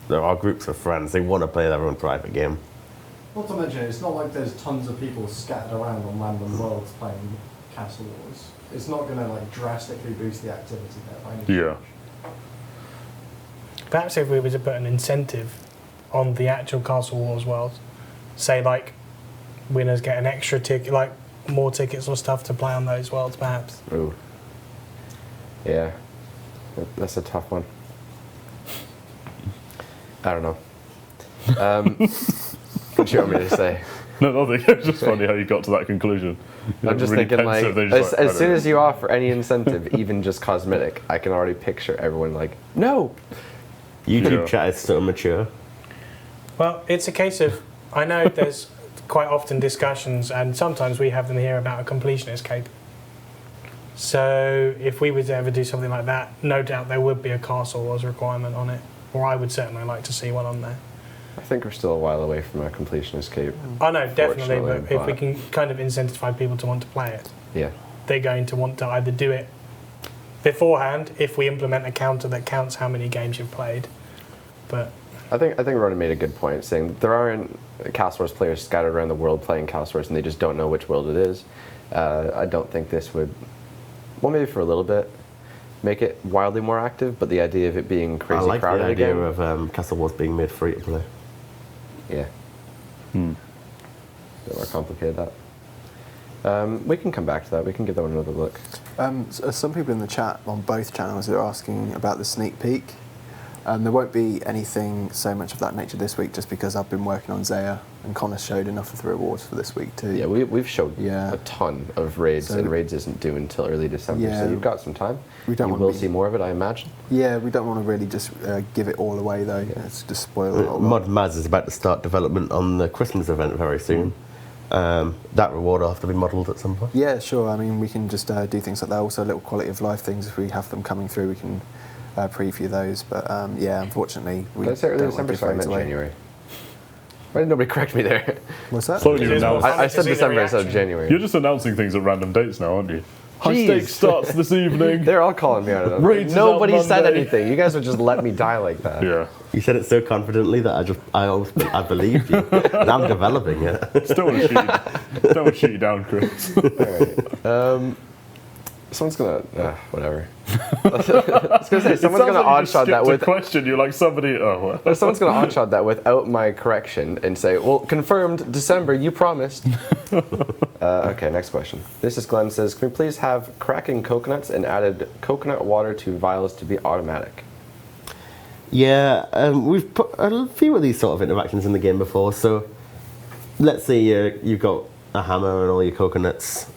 there are groups of friends, they want to play their own private game. Not to mention, it's not like there's tons of people scattered around on random worlds playing Castle Wars. It's not going to like drastically boost the activity there by any yeah. stretch. perhaps if we were to put an incentive on the actual Castle Wars world, say like winners get an extra ticket, like more tickets or stuff to play on those worlds, perhaps. Ooh. Yeah. That's a tough one. I don't know. What you want me to say? No, nothing. It's just funny how you got to that conclusion. You're I'm just really thinking like, pensive, they're just as I soon don't as you offer any incentive, even just cosmetic, I can already picture everyone like, no. YouTube Yeah. chat is so mature. Well, it's a case of, I know there's quite often discussions, and sometimes we have them here about a completionist cape. So if we were to ever do something like that, no doubt there would be a Castle Wars requirement on it, or I would certainly like to see one on there. I think we're still a while away from a completionist cape. I know, definitely, Fortunately, but if we but- can kind of incentivize people to want to play it, Yeah. they're going to want to either do it beforehand, if we implement a counter that counts how many games you've played, but I think Ronan made a good point, saying there aren't Castle Wars players scattered around the world playing Castle Wars, and they just don't know which world it is. I don't think this would, well, maybe for a little bit, make it wildly more active, but the idea of it being crazy I like the crowded idea again, of Castle Wars being made free to play. yeah, a bit more complicated that. We can come back to that. We can give that one another look. Some people in the chat on both channels are asking about the sneak peek. There won't be anything so much of that nature this week, just because I've been working on Zaya, and Connor showed enough of the rewards for this week too. Yeah, we've showed Yeah. a ton of raids, So- and raids isn't due until early December, Yeah. so you've got some time. We don't You want will to see more of it, I imagine. Yeah, we don't want to really just give it all away though. It's just spoil it all. Mod Maz is about to start development on the Christmas event very soon. That reward will have to be modelled at some point. Yeah, sure. I mean, we can just do things like that. Also, little quality of life things. If we have them coming through, we can preview those. But yeah, unfortunately, we Did I say early don't want December? to give Sorry, I loads meant away. January. Why did nobody correct me there? What's that? So you It is announce- more I funny said to see the December instead of reaction. January. You're just announcing things at random dates now, aren't you? High Jeez. stakes starts this evening. They're all calling me out of it. Raids is Nobody on said Monday. anything. You guys would just let me die like that. Yeah. You said it so confidently that I believed you. And I'm developing it. Still want to shoot you down, Chris. All right. Someone's gonna whatever. I was gonna say someone's gonna odd shot that with. question. You're like somebody. Oh, well. Someone's gonna odd shot that without my correction and say, "Well, confirmed December. You promised." Okay, next question. This is Glenn says, "Can we please have cracking coconuts and added coconut water to vials to be automatic?" Yeah, we've put a few of these sort of interactions in the game before. So let's say you've got a hammer and all your coconuts.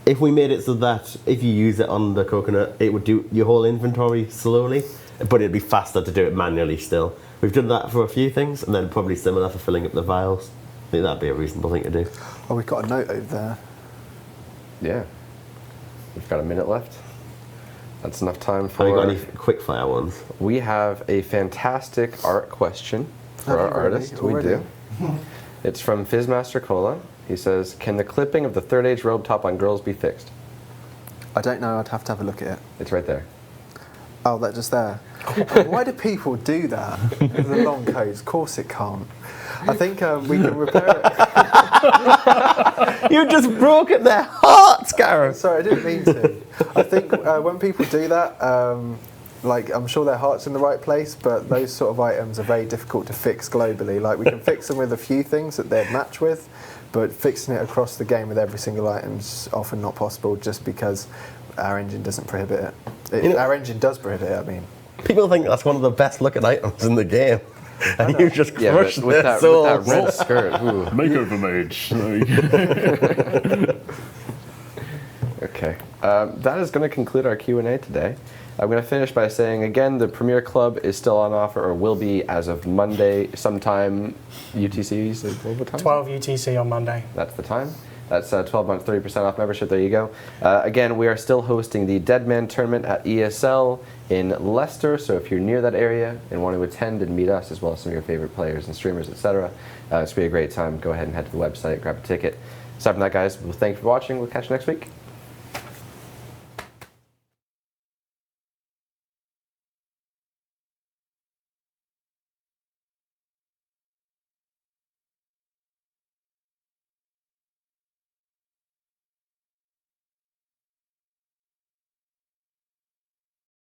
If we made it so that if you use it on the coconut, it would do your whole inventory slowly, but it'd be faster to do it manually still. We've done that for a few things, and then probably similar for filling up the vials. I think that'd be a reasonable thing to do. Oh, we've got a note over there. Yeah. We've got a minute left. That's enough time Have you got for. any quick fire ones? We have a fantastic art question for our artist. Already? We do. It's from Fizzmaster Cola. He says, "Can the clipping of the Third Age robe top on girls be fixed?" I don't know. I'd have to have a look at it. It's right there. Oh, that just there. Why do people do that? The long codes. Of course it can't. I think we can repair it. You just broken their hearts, Gareth. Sorry, I didn't mean to. I think when people do that, like I'm sure their heart's in the right place, but those sort of items are very difficult to fix globally. Like we can fix them with a few things that they'd match with, but fixing it across the game with every single item's often not possible, just because our engine doesn't prohibit it. You know- Our engine does prohibit it. I mean. People think that's one of the best looking items in the game. And you just Yeah, crushed but with their that souls. red skirt. Ooh. Makeover mage. Okay. That is going to conclude our Q&A today. I'm going to finish by saying, again, the Premier Club is still on offer, or will be as of Monday, sometime UTC. So what time? 12 UTC on Monday. That's the time. That's 12 months, 30% off membership. There you go. Again, we are still hosting the Deadman Tournament at ESL in Leicester. So if you're near that area and want to attend and meet us, as well as some of your favorite players and streamers, etc., it's going to be a great time. Go ahead and head to the website, grab a ticket. Aside from that, guys, we'll thank you for watching. We'll catch you next week.